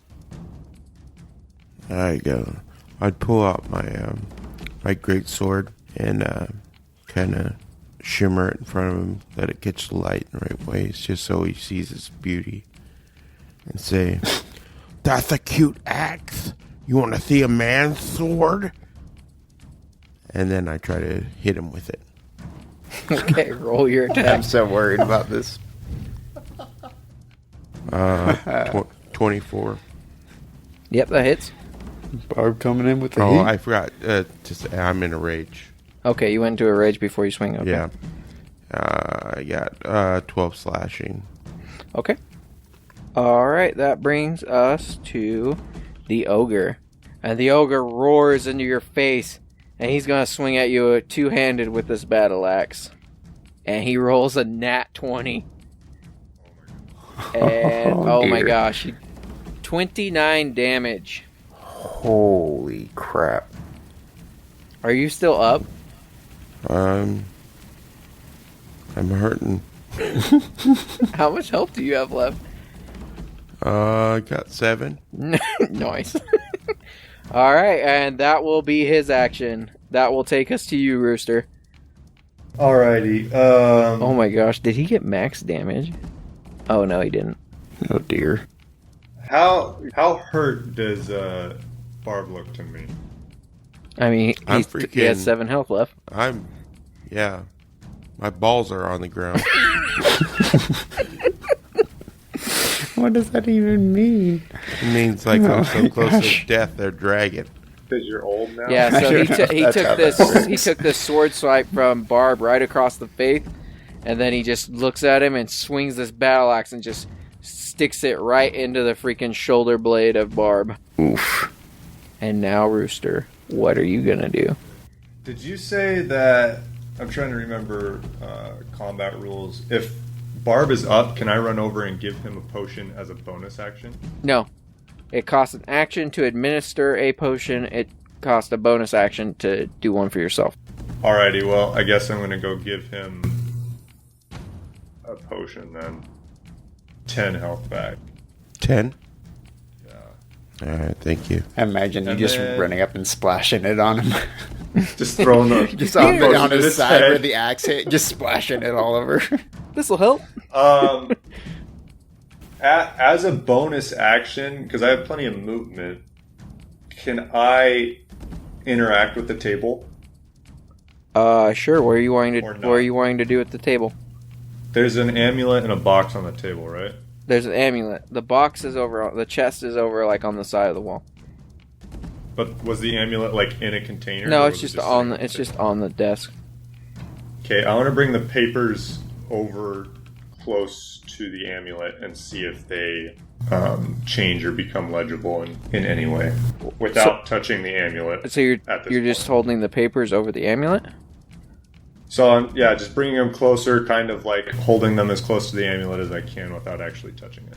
I'd pull out my great sword and kind of shimmer it in front of him, let it catch the light in the right ways, just so he sees its beauty, and say, "That's a cute axe. You want to see a man's sword?" And then I try to hit him with it. Okay, roll your attack. I'm so worried about this. 24. Yep, that hits. Barb coming in with the Oh, heat. I forgot to say, I'm in a rage. Okay, you went into a rage before you swing. Okay. Yeah. I got 12 slashing. Okay. Alright, that brings us to the ogre. And the ogre roars into your face, and he's going to swing at you two-handed with this battle axe. And he rolls a nat 20. And, oh my gosh, 29 damage. Holy crap. Are you still up? I'm hurting. How much health do you have left? I got 7. Nice. Alright, and that will be his action. That will take us to you, Rooster. Alrighty. Oh my gosh, did he get max damage? Oh no, he didn't. Oh dear. How hurt does Barb look to me? I mean, I'm he freaking- has 7 health left. Yeah. My balls are on the ground. What does that even mean? It means like I'm so my close gosh. to death, they're dragging. Because you're old now? Yeah, so he That's took how this that works. he took this sword swipe from Barb right across the face, and then he just looks at him and swings this battle axe and just sticks it right into the freaking shoulder blade of Barb. Oof. And now, Rooster, what are you gonna do? Did you say that... I'm trying to remember combat rules. If Barb is up, can I run over and give him a potion as a bonus action? No. It costs an action to administer a potion. It costs a bonus action to do one for yourself. Alrighty, well, I guess I'm going to go give him a potion then. 10 health back. 10? Yeah. Alright, thank you. I imagine you And just then- running up and splashing it on him. Just throwing the... Just on potion to his side head. where the axe hit, just splashing it all over. This'll help. As a bonus action, because I have plenty of movement, can I interact with the table? Sure. What are you wanting to Or not. What are you wanting to do at the table? There's an amulet and a box on the table, right? There's an amulet. The box is over. The chest is over, like on the side of the wall. But was the amulet like in a container? No, or it's was it just on sitting the. It's just on the desk. Okay, I want to bring the papers over close to the amulet and see if they change or become legible in any way without touching the amulet. So you're At this just point. holding the papers over the amulet. So I'm just bringing them closer, kind of like holding them as close to the amulet as I can without actually touching it.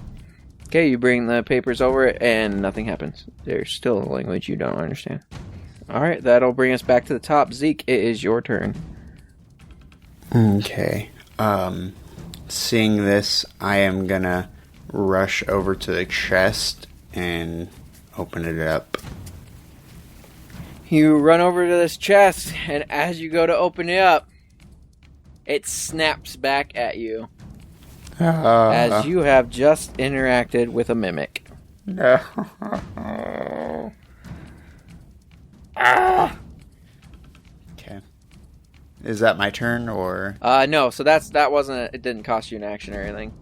Okay, you bring the papers over it, and nothing happens. There's still a language you don't understand. All right, that'll bring us back to the top. Zeke, it is your turn. Okay. Seeing this, I am gonna rush over to the chest and open it up. You run over to this chest, and as you go to open it up, it snaps back at you as you have just interacted with a mimic. No. Okay. Is that my turn or? No, so that wasn't. It didn't cost you an action or anything.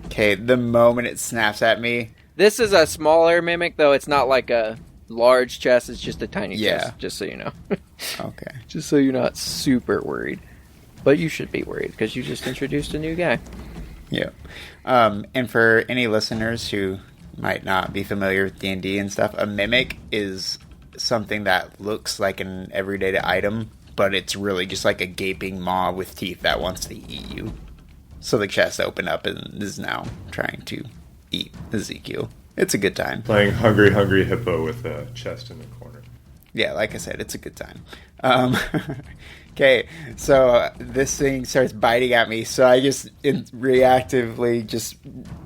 Okay, the moment it snaps at me, This is a smaller mimic, though. It's not like a large chest. It's just a tiny Yeah. chest. Just so you know. okay. Just so you're not super worried. But you should be worried because you just introduced a new guy. Yeah. And for any listeners who might not be familiar with D&D and stuff, a mimic is something that looks like an everyday item, but it's really just like a gaping maw with teeth that wants to eat you. So the chest opened up and is now trying to eat Ezekiel. It's a good time. Playing Hungry Hungry Hippo with a chest in the corner. Yeah, like I said, it's a good time. Okay, so this thing starts biting at me, so I just reactively just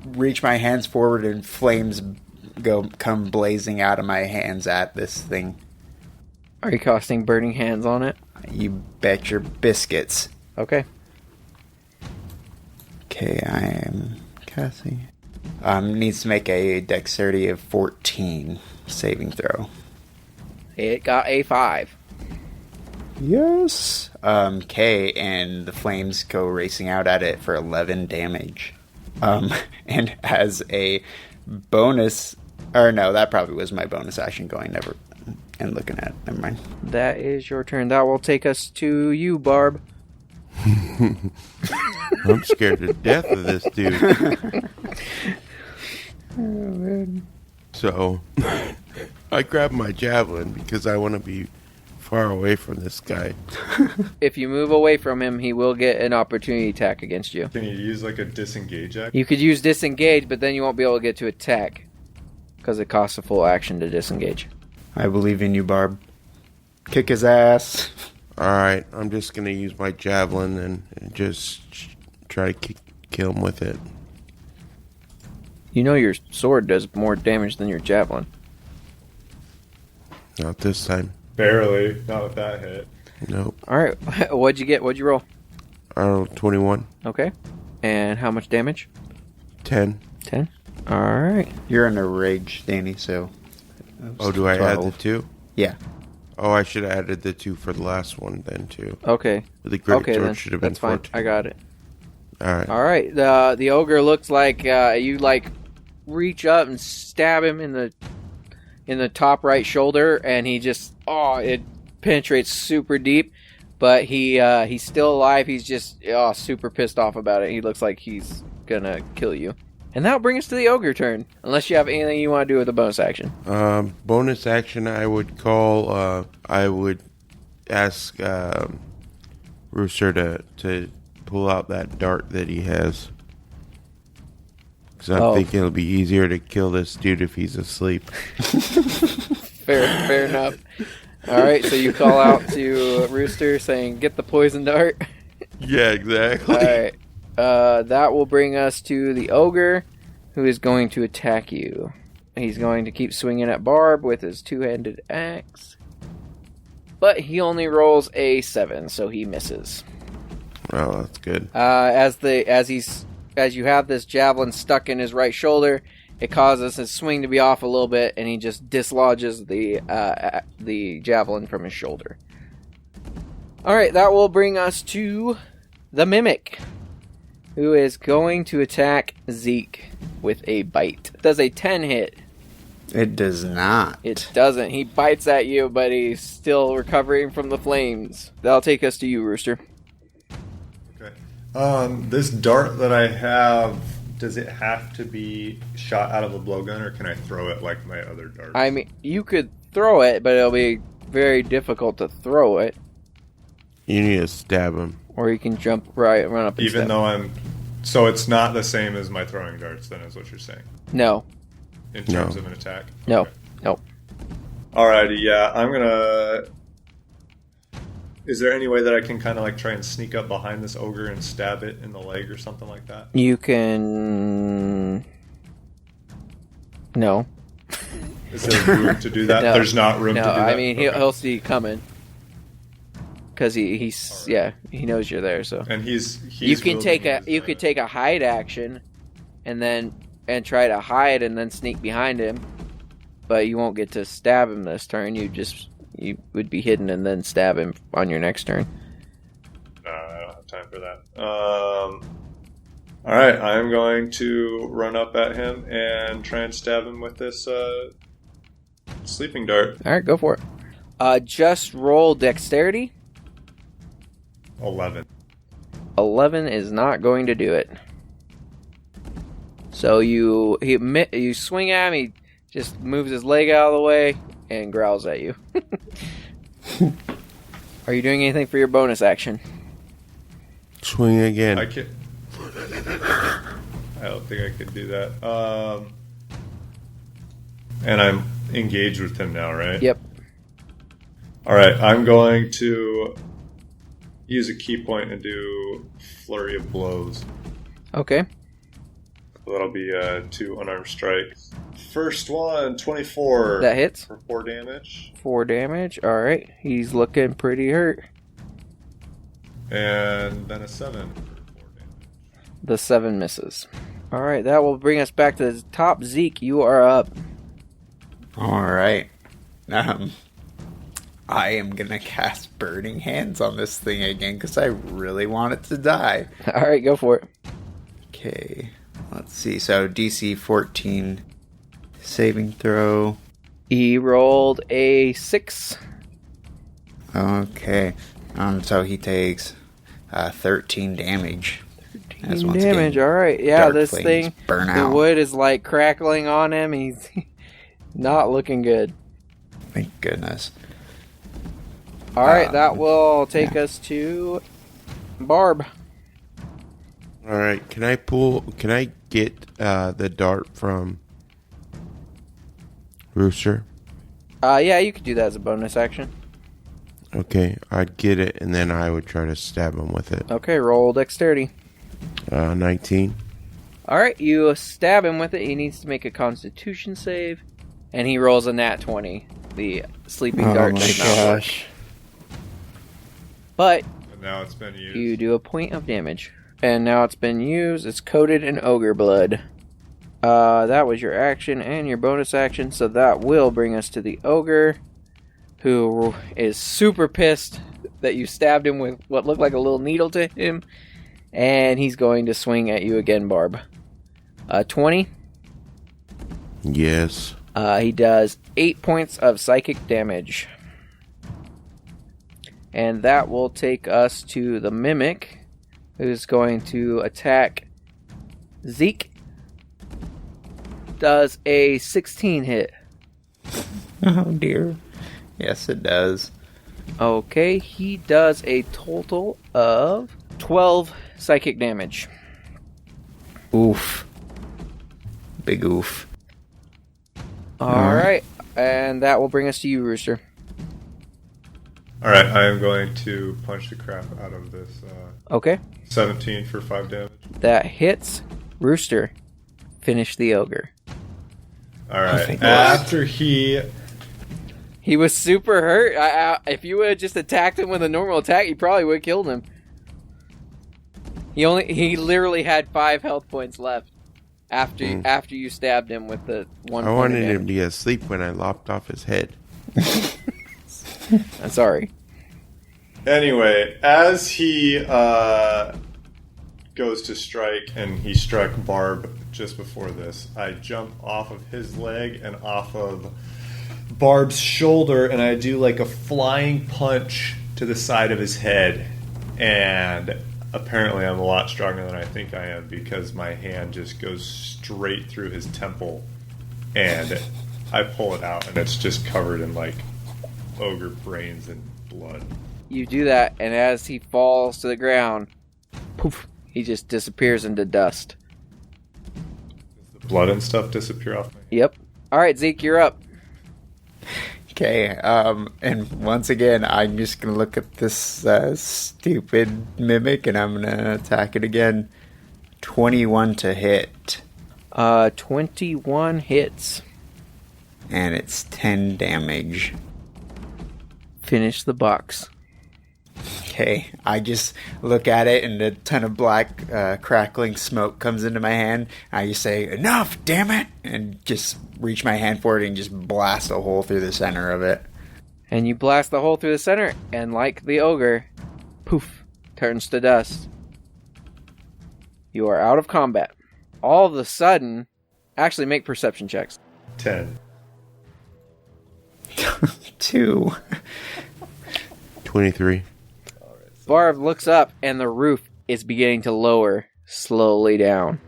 reach my hands forward and flames come blazing out of my hands at this thing. Are you casting Burning Hands on it? You bet your biscuits. Okay. Okay, I am casting. Needs to make a dexterity of 14 saving throw. It got a 5. Yes. Okay, and the flames go racing out at it for 11 damage. And as a bonus, or no, that probably was my bonus action going and looking at it. Never mind. That is your turn. That will take us to you, Barb. I'm scared to death of this dude. Oh, man. So, I grab my javelin because I want to be far away from this guy. If you move away from him, he will get an opportunity attack against you. Can you use like a disengage action? You could use disengage, but then you won't be able to get to attack because it costs a full action to disengage. I believe in you, Barb. Kick his ass. Alright, I'm just going to use my javelin and just try to kill him with it. You know your sword does more damage than your javelin. Not this time. Barely. Not with that hit. Nope. All right, what'd you get? What'd you roll? I rolled 21. Okay, and how much damage? 10. 10. Alright. You're in a rage, Danny, so... Oh, do I add 12. the 2? Yeah. Oh, I should have added the 2 for the last one then, too. Okay. The great Okay, sword then. should have been That's fine. 14. I got it. Alright. Alright. The ogre looks like you, like, reach up and stab him in the top right shoulder, and he just... Oh, it penetrates super deep. But he's still alive. He's just super pissed off about it. He looks like he's gonna kill you. And that'll bring us to the ogre turn. Unless you have anything you want to do with a bonus action. Bonus action, I would call. I would ask Rooster to pull out that dart that he has. Because I'm thinking it'll be easier to kill this dude if he's asleep. Fair enough. Alright, so you call out to Rooster saying, get the poison dart. Yeah, exactly. Alright. That will bring us to the ogre, who is going to attack you. He's going to keep swinging at Barb with his two-handed axe. But he only rolls a 7, so he misses. Oh, that's good. As you have this javelin stuck in his right shoulder, it causes his swing to be off a little bit, and he just dislodges the javelin from his shoulder. Alright, that will bring us to the Mimic, who is going to attack Zeke with a bite. Does a 10 hit? It does not. It doesn't. He bites at you, but he's still recovering from the flames. That'll take us to you, Rooster. Okay. This dart that I have, does it have to be shot out of a blowgun, or can I throw it like my other darts? I mean, you could throw it, but it'll be very difficult to throw it. You need to stab him. Or you can run up and Even stab. though I'm... So it's not the same as my throwing darts, then, is what you're saying? No. In terms of an attack? No. Okay. No. Alrighty, yeah, I'm gonna... Is there any way that I can kind of like try and sneak up behind this ogre and stab it in the leg or something like that? You can... No. Is there room to do that? No. There's not room to do that? I mean, Okay. he'll see you coming. Because he's Right. he knows you're there, so... And he's You can wielding his, could take a hide action, and try to hide and then sneak behind him, but you won't get to stab him this turn. You would be hidden and then stab him on your next turn. No, I don't have time for that. Alright, I'm going to run up at him and try and stab him with this sleeping dart. All right, go for it. Just roll dexterity. 11. 11 is not going to do it. So you swing at him, he just moves his leg out of the way and growls at you. Are you doing anything for your bonus action? Swing again. I don't think I could do that. And I'm engaged with him now, right? Yep. Alright, I'm going to use a key point and do flurry of blows. Okay. So that'll be 2 unarmed strikes. First one, 24. That hits. For 4 damage. 4 damage. Alright. He's looking pretty hurt. And then a 7 for 4 damage. The 7 misses. Alright, that will bring us back to the top. Zeke, you are up. Alright. I am gonna cast Burning Hands on this thing again because I really want it to die. Alright, go for it. Okay. Let's see. So DC 14 saving throw. He rolled a 6. Okay. So he takes 13 damage. 13 damage, alright. Yeah, dark this flames thing, burn the out. wood is like crackling on him. He's not looking good. Thank goodness. Alright, that will take us to Barb. Alright, can I get the dart from Rooster? Yeah, you could do that as a bonus action. Okay, I'd get it and then I would try to stab him with it. Okay, roll dexterity. 19. Alright, you stab him with it. He needs to make a constitution save. And he rolls a nat 20. The sleeping dart does not work. But And now it's been used. you do a point of damage. And now it's been used. It's coated in ogre blood. That was your action and your bonus action, so that will bring us to the ogre, who is super pissed that you stabbed him with what looked like a little needle to him, and he's going to swing at you again, Barb. 20? Yes. He does 8 points of psychic damage. And that will take us to the Mimic, who's going to attack Zeke. Does a 16 hit? Oh dear. Yes, it does. Okay, he does a total of 12 psychic damage. Oof. Big oof. Alright, and that will bring us to you, Rooster. Alright, I am going to punch the crap out of this Okay, 17 for 5 damage. that hits. Rooster, finish the ogre. Alright, after he... He was super hurt. If you would have just attacked him with a normal attack, you probably would have killed him. He literally had 5 health points left after you stabbed him with the one. I wanted him to be asleep when I lopped off his head. I'm sorry. Anyway, as he goes to strike, and he struck Barb just before this, I jump off of his leg and off of Barb's shoulder, and I do like a flying punch to the side of his head. And apparently I'm a lot stronger than I think I am, because my hand just goes straight through his temple, and I pull it out, and it's just covered in like ogre brains and blood. You do that, and as he falls to the ground, poof, he just disappears into dust. Does the blood and stuff disappear off my hand? Yep. All right, Zeke, you're up. Okay, and once again, I'm just gonna look at this stupid mimic, and I'm gonna attack it again. 21 to hit. 21 hits. And it's 10 damage. Finish the box. Okay, I just look at it, and a ton of black crackling smoke comes into my hand. I just say, "Enough, damn it!" and just reach my hand for it and just blast a hole through the center of it. And you blast the hole through the center, and like the ogre, poof, turns to dust. You are out of combat. All of a sudden, actually make perception checks. 10. 2. 23. Barb looks up, and the roof is beginning to lower slowly down.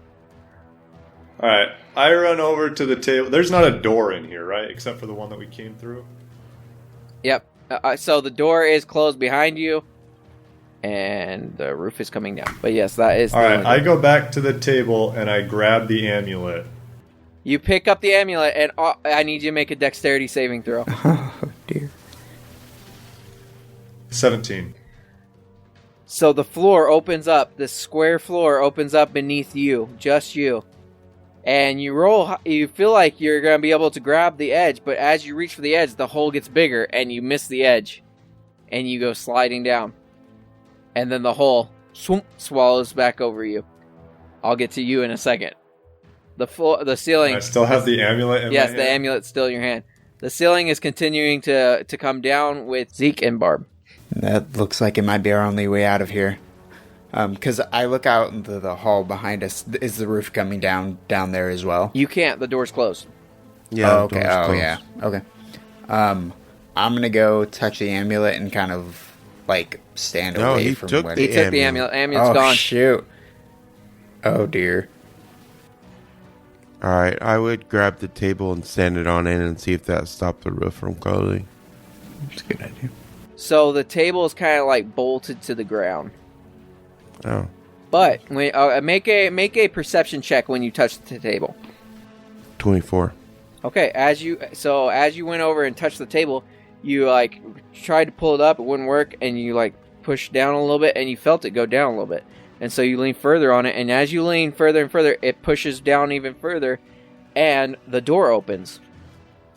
Alright, I run over to the table. There's not a door in here, right? Except for the one that we came through? Yep. So the door is closed behind you, and the roof is coming down. But yes, that is... Alright, I go back to the table, and I grab the amulet. You pick up the amulet, and I need you to make a dexterity saving throw. Oh, dear. 17. So the floor opens up. The square floor opens up beneath you. Just you. And you feel like you're going to be able to grab the edge, but as you reach for the edge, the hole gets bigger, and you miss the edge. And you go sliding down. And then the hole swallows back over you. I'll get to you in a second. The ceiling... I still have the amulet in my hand? Yes, the amulet's still in your hand. The ceiling is continuing to come down with Zeke and Barb. That looks like it might be our only way out of here. Because I look out into the hall behind us. Is the roof coming down there as well? You can't. The door's closed. Yeah. Oh, okay. Oh, yeah. Okay. I'm gonna go touch the amulet and kind of like stand away from took where the He took the amulet. Amulet's Oh gone. shoot! Oh dear. Alright, I would grab the table and stand it on in and see if that stopped the roof from closing. That's a good idea. So the table is kind of like bolted to the ground. Oh. But make a perception check when you touch the table. 24. Okay, as you went over and touched the table, you like tried to pull it up, it wouldn't work, and you like pushed down a little bit, and you felt it go down a little bit. And so you lean further on it, and as you lean further and further, it pushes down even further, and the door opens.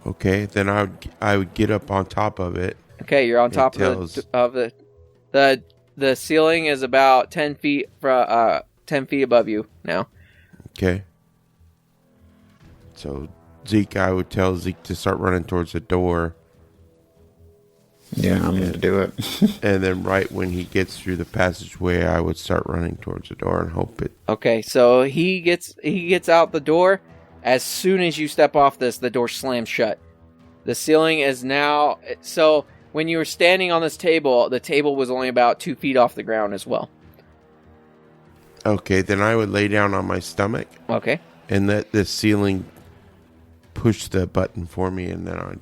Okay, then I would get up on top of it. Okay, you're on top of the ceiling is about 10 feet above you now. Okay. So Zeke, I would tell Zeke to start running towards the door. Yeah, I'm going to do it. And then right when he gets through the passageway, I would start running towards the door and hope it... Okay, so he gets out the door. As soon as you step off this, the door slams shut. The ceiling is now... So when you were standing on this table, the table was only about 2 feet off the ground as well. Okay, then I would lay down on my stomach. Okay. And let the ceiling push the button for me, and then I'd...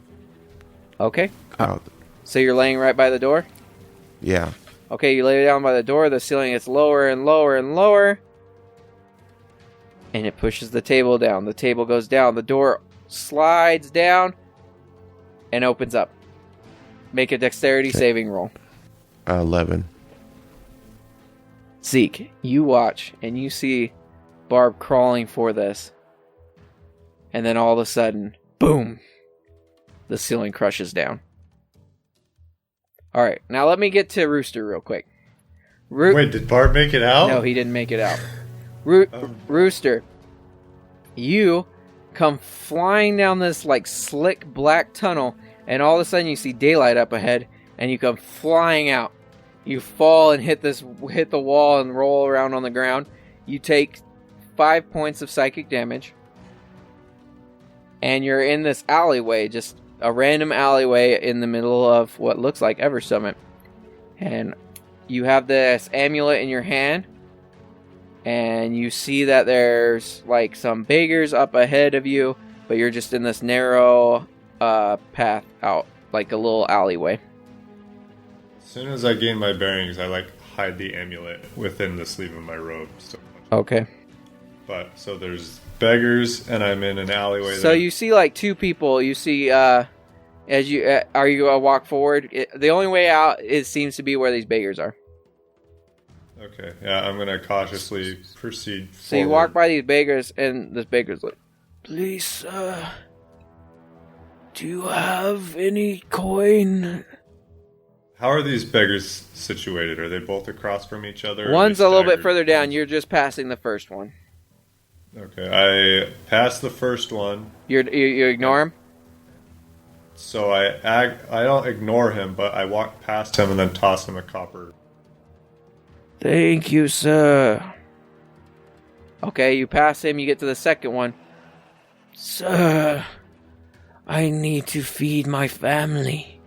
Okay. Out. So you're laying right by the door? Yeah. Okay, you lay down by the door, the ceiling gets lower and lower and lower. And it pushes the table down. The table goes down. The door slides down and opens up. Make a dexterity saving roll. 11. Zeke, you watch and you see Barb crawling for this. And then all of a sudden, boom! The ceiling crushes down. Alright, now let me get to Rooster real quick. Wait, did Barb make it out? No, he didn't make it out. Rooster, you come flying down this like slick black tunnel, and all of a sudden you see daylight up ahead, and you come flying out. You fall and hit the wall and roll around on the ground. You take 5 points of psychic damage, and you're in this alleyway, just a random alleyway in the middle of what looks like Eversummit. And you have this amulet in your hand, and you see that there's like some beggars up ahead of you, but you're just in this narrow path out, like a little alleyway. As soon as I gain my bearings, I hide the amulet within the sleeve of my robe. Okay. But so there's beggars, and I'm in an alleyway. So you see like 2 people. You see as you are you walk forward. The only way out seems to be where these beggars are. Okay, yeah, I'm gonna cautiously proceed forward. So you walk by these beggars, and this beggar's like, "Please, sir, do you have any coin?" How are these beggars situated? Are they both across from each other? One's a little bit further down. You're just passing the first one. Okay, I pass the first one. You ignore him? So I don't ignore him, but I walk past him and then toss him a copper. Thank you, sir. Okay, you pass him, you get to the second one. Sir, I need to feed my family.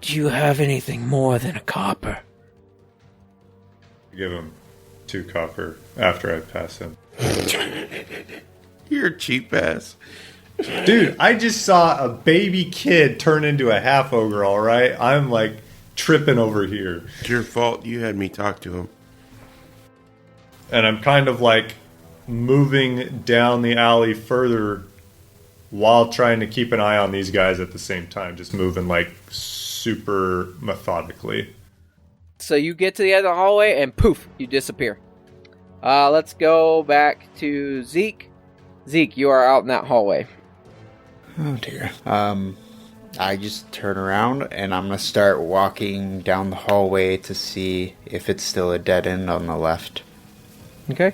Do you have anything more than a copper? Give him 2 copper after I pass him. You're a cheap ass. Dude, I just saw a baby kid turn into a half ogre, alright? I'm tripping over here. It's your fault. You had me talk to him. And I'm kind of moving down the alley further while trying to keep an eye on these guys at the same time. Just moving super methodically. So you get to the end of the hallway and poof, you disappear. Let's go back to Zeke. Zeke, you are out in that hallway. Oh dear. I just turn around and I'm gonna start walking down the hallway to see if it's still a dead end on the left. Okay.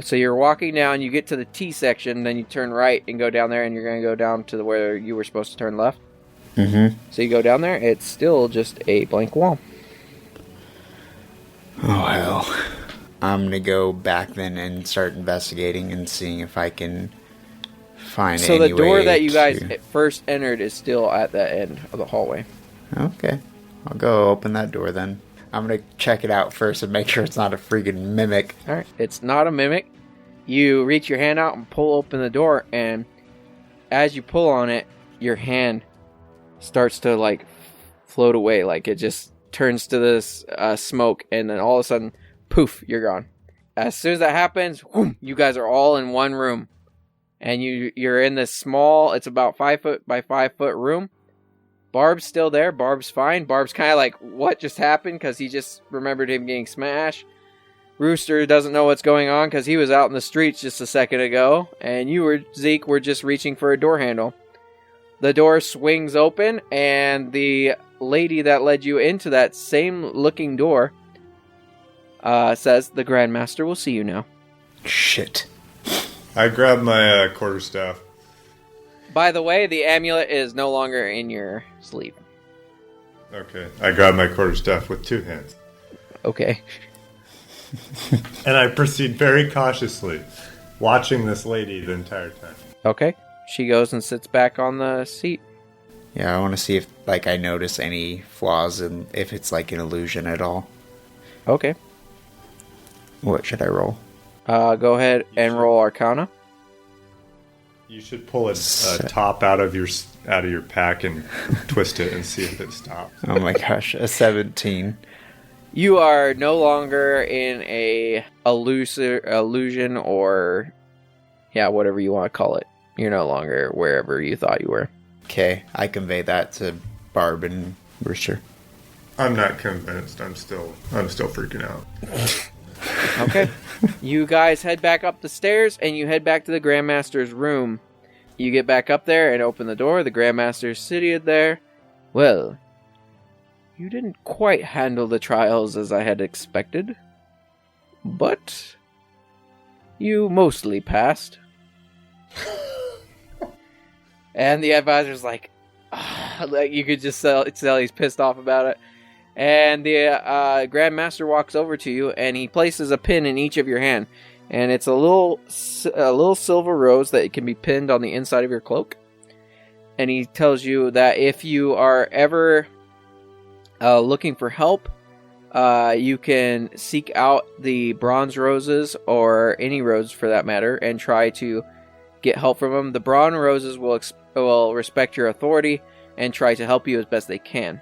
So you're walking down, you get to the T section, then you turn right and go down there, and you're going to go down to where you were supposed to turn left. Mm-hmm. So you go down there, it's still just a blank wall. Oh hell. I'm gonna go back then and start investigating and seeing if I can find any way. So the door that you guys first entered is still at the end of the hallway. Okay. I'll go open that door then. I'm going to check it out first and make sure it's not a freaking mimic. Alright, it's not a mimic. You reach your hand out and pull open the door, and as you pull on it, your hand starts to float away. It just turns to this smoke, and then all of a sudden, poof, you're gone. As soon as that happens, whoom, you guys are all in one room. And you're in this small, it's about 5 foot by 5 foot room. Barb's still there. Barb's fine. Barb's kind of what just happened? Because he just remembered him getting smashed. Rooster doesn't know what's going on because he was out in the streets just a second ago. And you, Zeke, were just reaching for a door handle. The door swings open, and the lady that led you into that same looking door says, "The Grandmaster will see you now." Shit. I grabbed my quarterstaff. By the way, the amulet is no longer in your sleeve. Okay, I grab my quarterstaff with 2 hands. Okay. And I proceed very cautiously, watching this lady the entire time. Okay. She goes and sits back on the seat. Yeah, I want to see if, like, I notice any flaws and if it's, like, an illusion at all. Okay. What should I roll? Go ahead and roll Arcana. You should pull a top out of your pack and twist it and see if it stops. Oh my gosh, a 17. You are no longer in a illusion or, yeah, whatever you want to call it. You're no longer wherever you thought you were. Okay, I convey that to Barb and Rooster. I'm not convinced. I'm still freaking out. Okay. You guys head back up the stairs, and you head back to the Grandmaster's room. You get back up there and open the door. The Grandmaster's sitting there. Well, you didn't quite handle the trials as I had expected, but you mostly passed. And the advisor's like you could just tell he's pissed off about it. And the Grandmaster walks over to you, and he places a pin in each of your hand. And it's a little silver rose that can be pinned on the inside of your cloak. And he tells you that if you are ever looking for help, you can seek out the bronze roses, or any rose for that matter, and try to get help from them. The bronze roses will respect your authority and try to help you as best they can.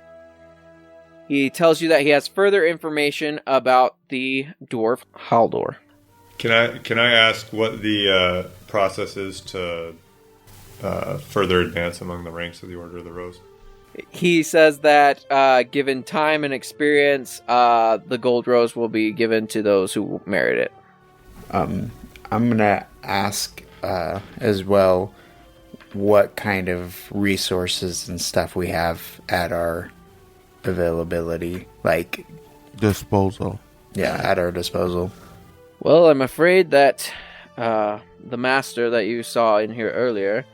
He tells you that he has further information about the dwarf Haldor. Can I ask what the process is to further advance among the ranks of the Order of the Rose? He says that given time and experience, the gold rose will be given to those who merit it. I'm gonna ask as well what kind of resources and stuff we have at our availability, like Disposal. yeah, at our disposal. Well, I'm afraid that the master that you saw in here earlier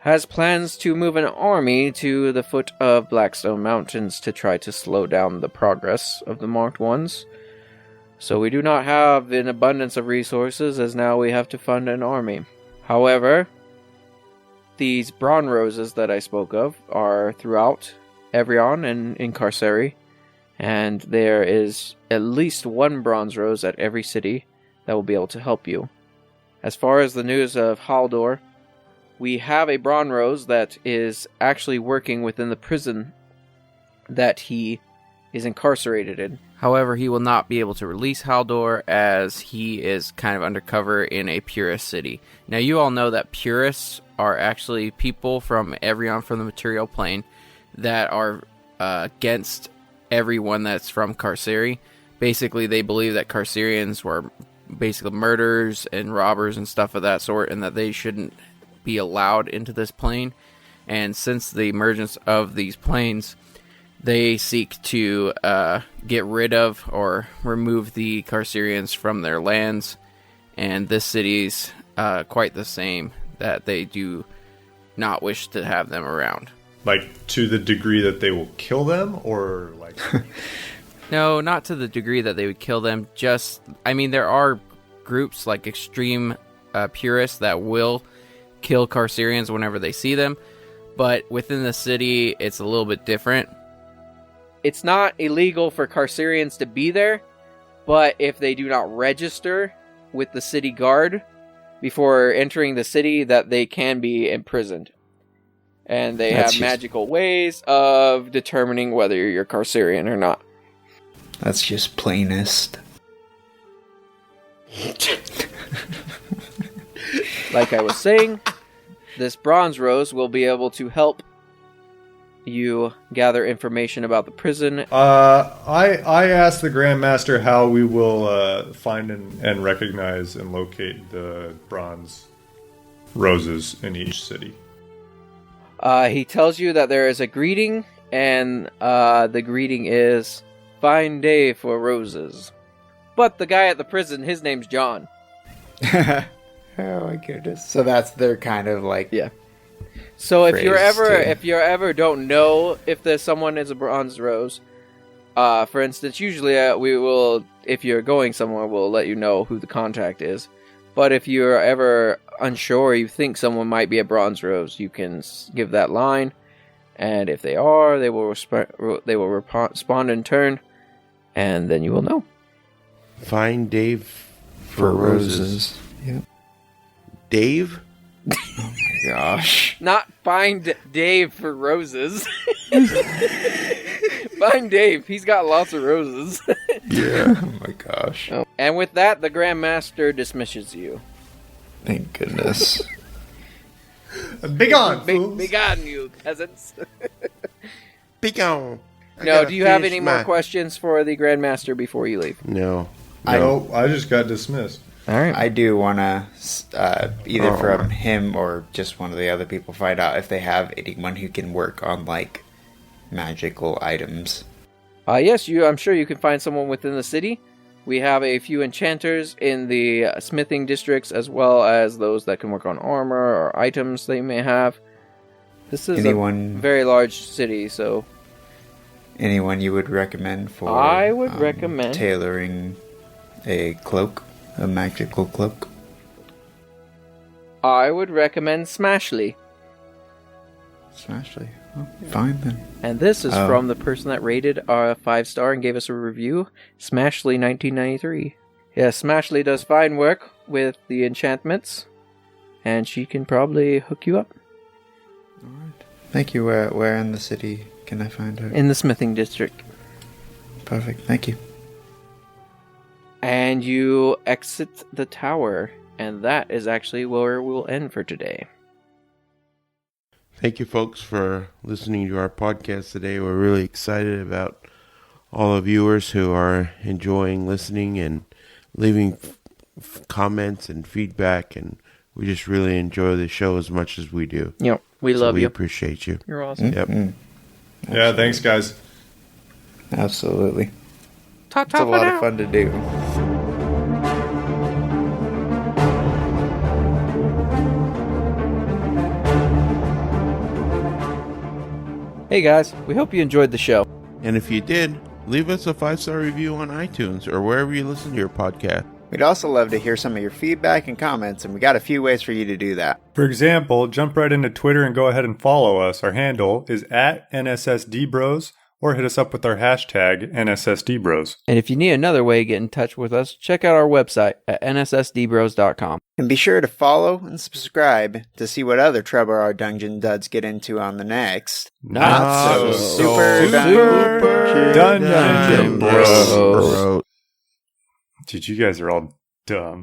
has plans to move an army to the foot of Blackstone Mountains to try to slow down the progress of the Marked Ones. So we do not have an abundance of resources, as now we have to fund an army. However, these bronze roses that I spoke of are throughout Evrion and in Carceri, and there is at least one bronze rose at every city that will be able to help you. As far as the news of Haldor, we have a bronze rose that is actually working within the prison that he is incarcerated in. However, he will not be able to release Haldor, as he is kind of undercover in a purist city. Now, you all know that purists are actually people from Evrion, from the material plane, that are against everyone that's from Carceri. Basically, they believe that Carcerians were basically murderers and robbers and stuff of that sort, and that they shouldn't be allowed into this plane. And since the emergence of these planes, they seek to get rid of or remove the Carcerians from their lands. And this city's quite the same, that they do not wish to have them around. Like, to the degree that they will kill them, or like... No, not to the degree that they would kill them. Just, I mean, there are groups like extreme purists that will kill Carcerians whenever they see them. But within the city, it's a little bit different. It's not illegal for Carcerians to be there, but if they do not register with the city guard before entering the city, that they can be imprisoned. And they have magical ways of determining whether you're Carcerian or not. That's just plainest. Like I was saying, this bronze rose will be able to help you gather information about the prison. I asked the Grandmaster how we will find and recognize and locate the bronze roses in each city. He tells you that there is a greeting, and the greeting is, "Fine day for roses." But the guy at the prison, his name's John. Oh my goodness. So that's their kind of like... Yeah. So if phrase, you ever don't know if there's someone is a bronze rose, for instance, usually we will, if you're going somewhere, we'll let you know who the contact is. But if you're ever unsure, you think someone might be a bronze rose, you can give that line, and if they are, they will respond in turn, and then you will know. Find Dave for roses. Yep. Dave? Oh my gosh. Not find Dave for roses. Find Dave. He's got lots of roses. Yeah. Oh my gosh. Oh. And with that, the Grandmaster dismisses you. Thank goodness. Big on, fools. Big on you, peasants. Big on. No, do you have any more questions for the Grandmaster before you leave? No. I just got dismissed. All right. I do want to, either from him or just one of the other people, find out if they have anyone who can work on, like, magical items. Yes, I'm sure you can find someone within the city. We have a few enchanters in the smithing districts, as well as those that can work on armor or items they may have. This is a very large city, so... Anyone you would recommend for... I would recommend... tailoring a cloak? A magical cloak? I would recommend Smashly. Smashly. Oh, fine then. And this is from the person that rated our 5-star and gave us a review, Smashly 1993. Yes, Smashly does fine work with the enchantments, and she can probably hook you up. Alright. Thank you. Where in the city can I find her? In the smithing district. Perfect. Thank you. And you exit the tower, and that is actually where we'll end for today. Thank you, folks, for listening to our podcast today. We're really excited about all the viewers who are enjoying listening and leaving comments and feedback, and we just really enjoy the show as much as we do. Yep, we love you. We appreciate you. You're awesome. Mm-hmm. Yep. Yeah, thanks, guys. Absolutely. It's a lot of fun to do. Hey guys, we hope you enjoyed the show. And if you did, leave us a 5-star review on iTunes or wherever you listen to your podcast. We'd also love to hear some of your feedback and comments, and we got a few ways for you to do that. For example, jump right into Twitter and go ahead and follow us. Our handle is @NSSDBros, or hit us up with our hashtag NSSDBros. And if you need another way to get in touch with us, check out our website at NSSDBros.com. And be sure to follow and subscribe to see what other trouble our dungeon duds get into on the next Not So Super Dungeon Bros. Dude, you guys are all dumb.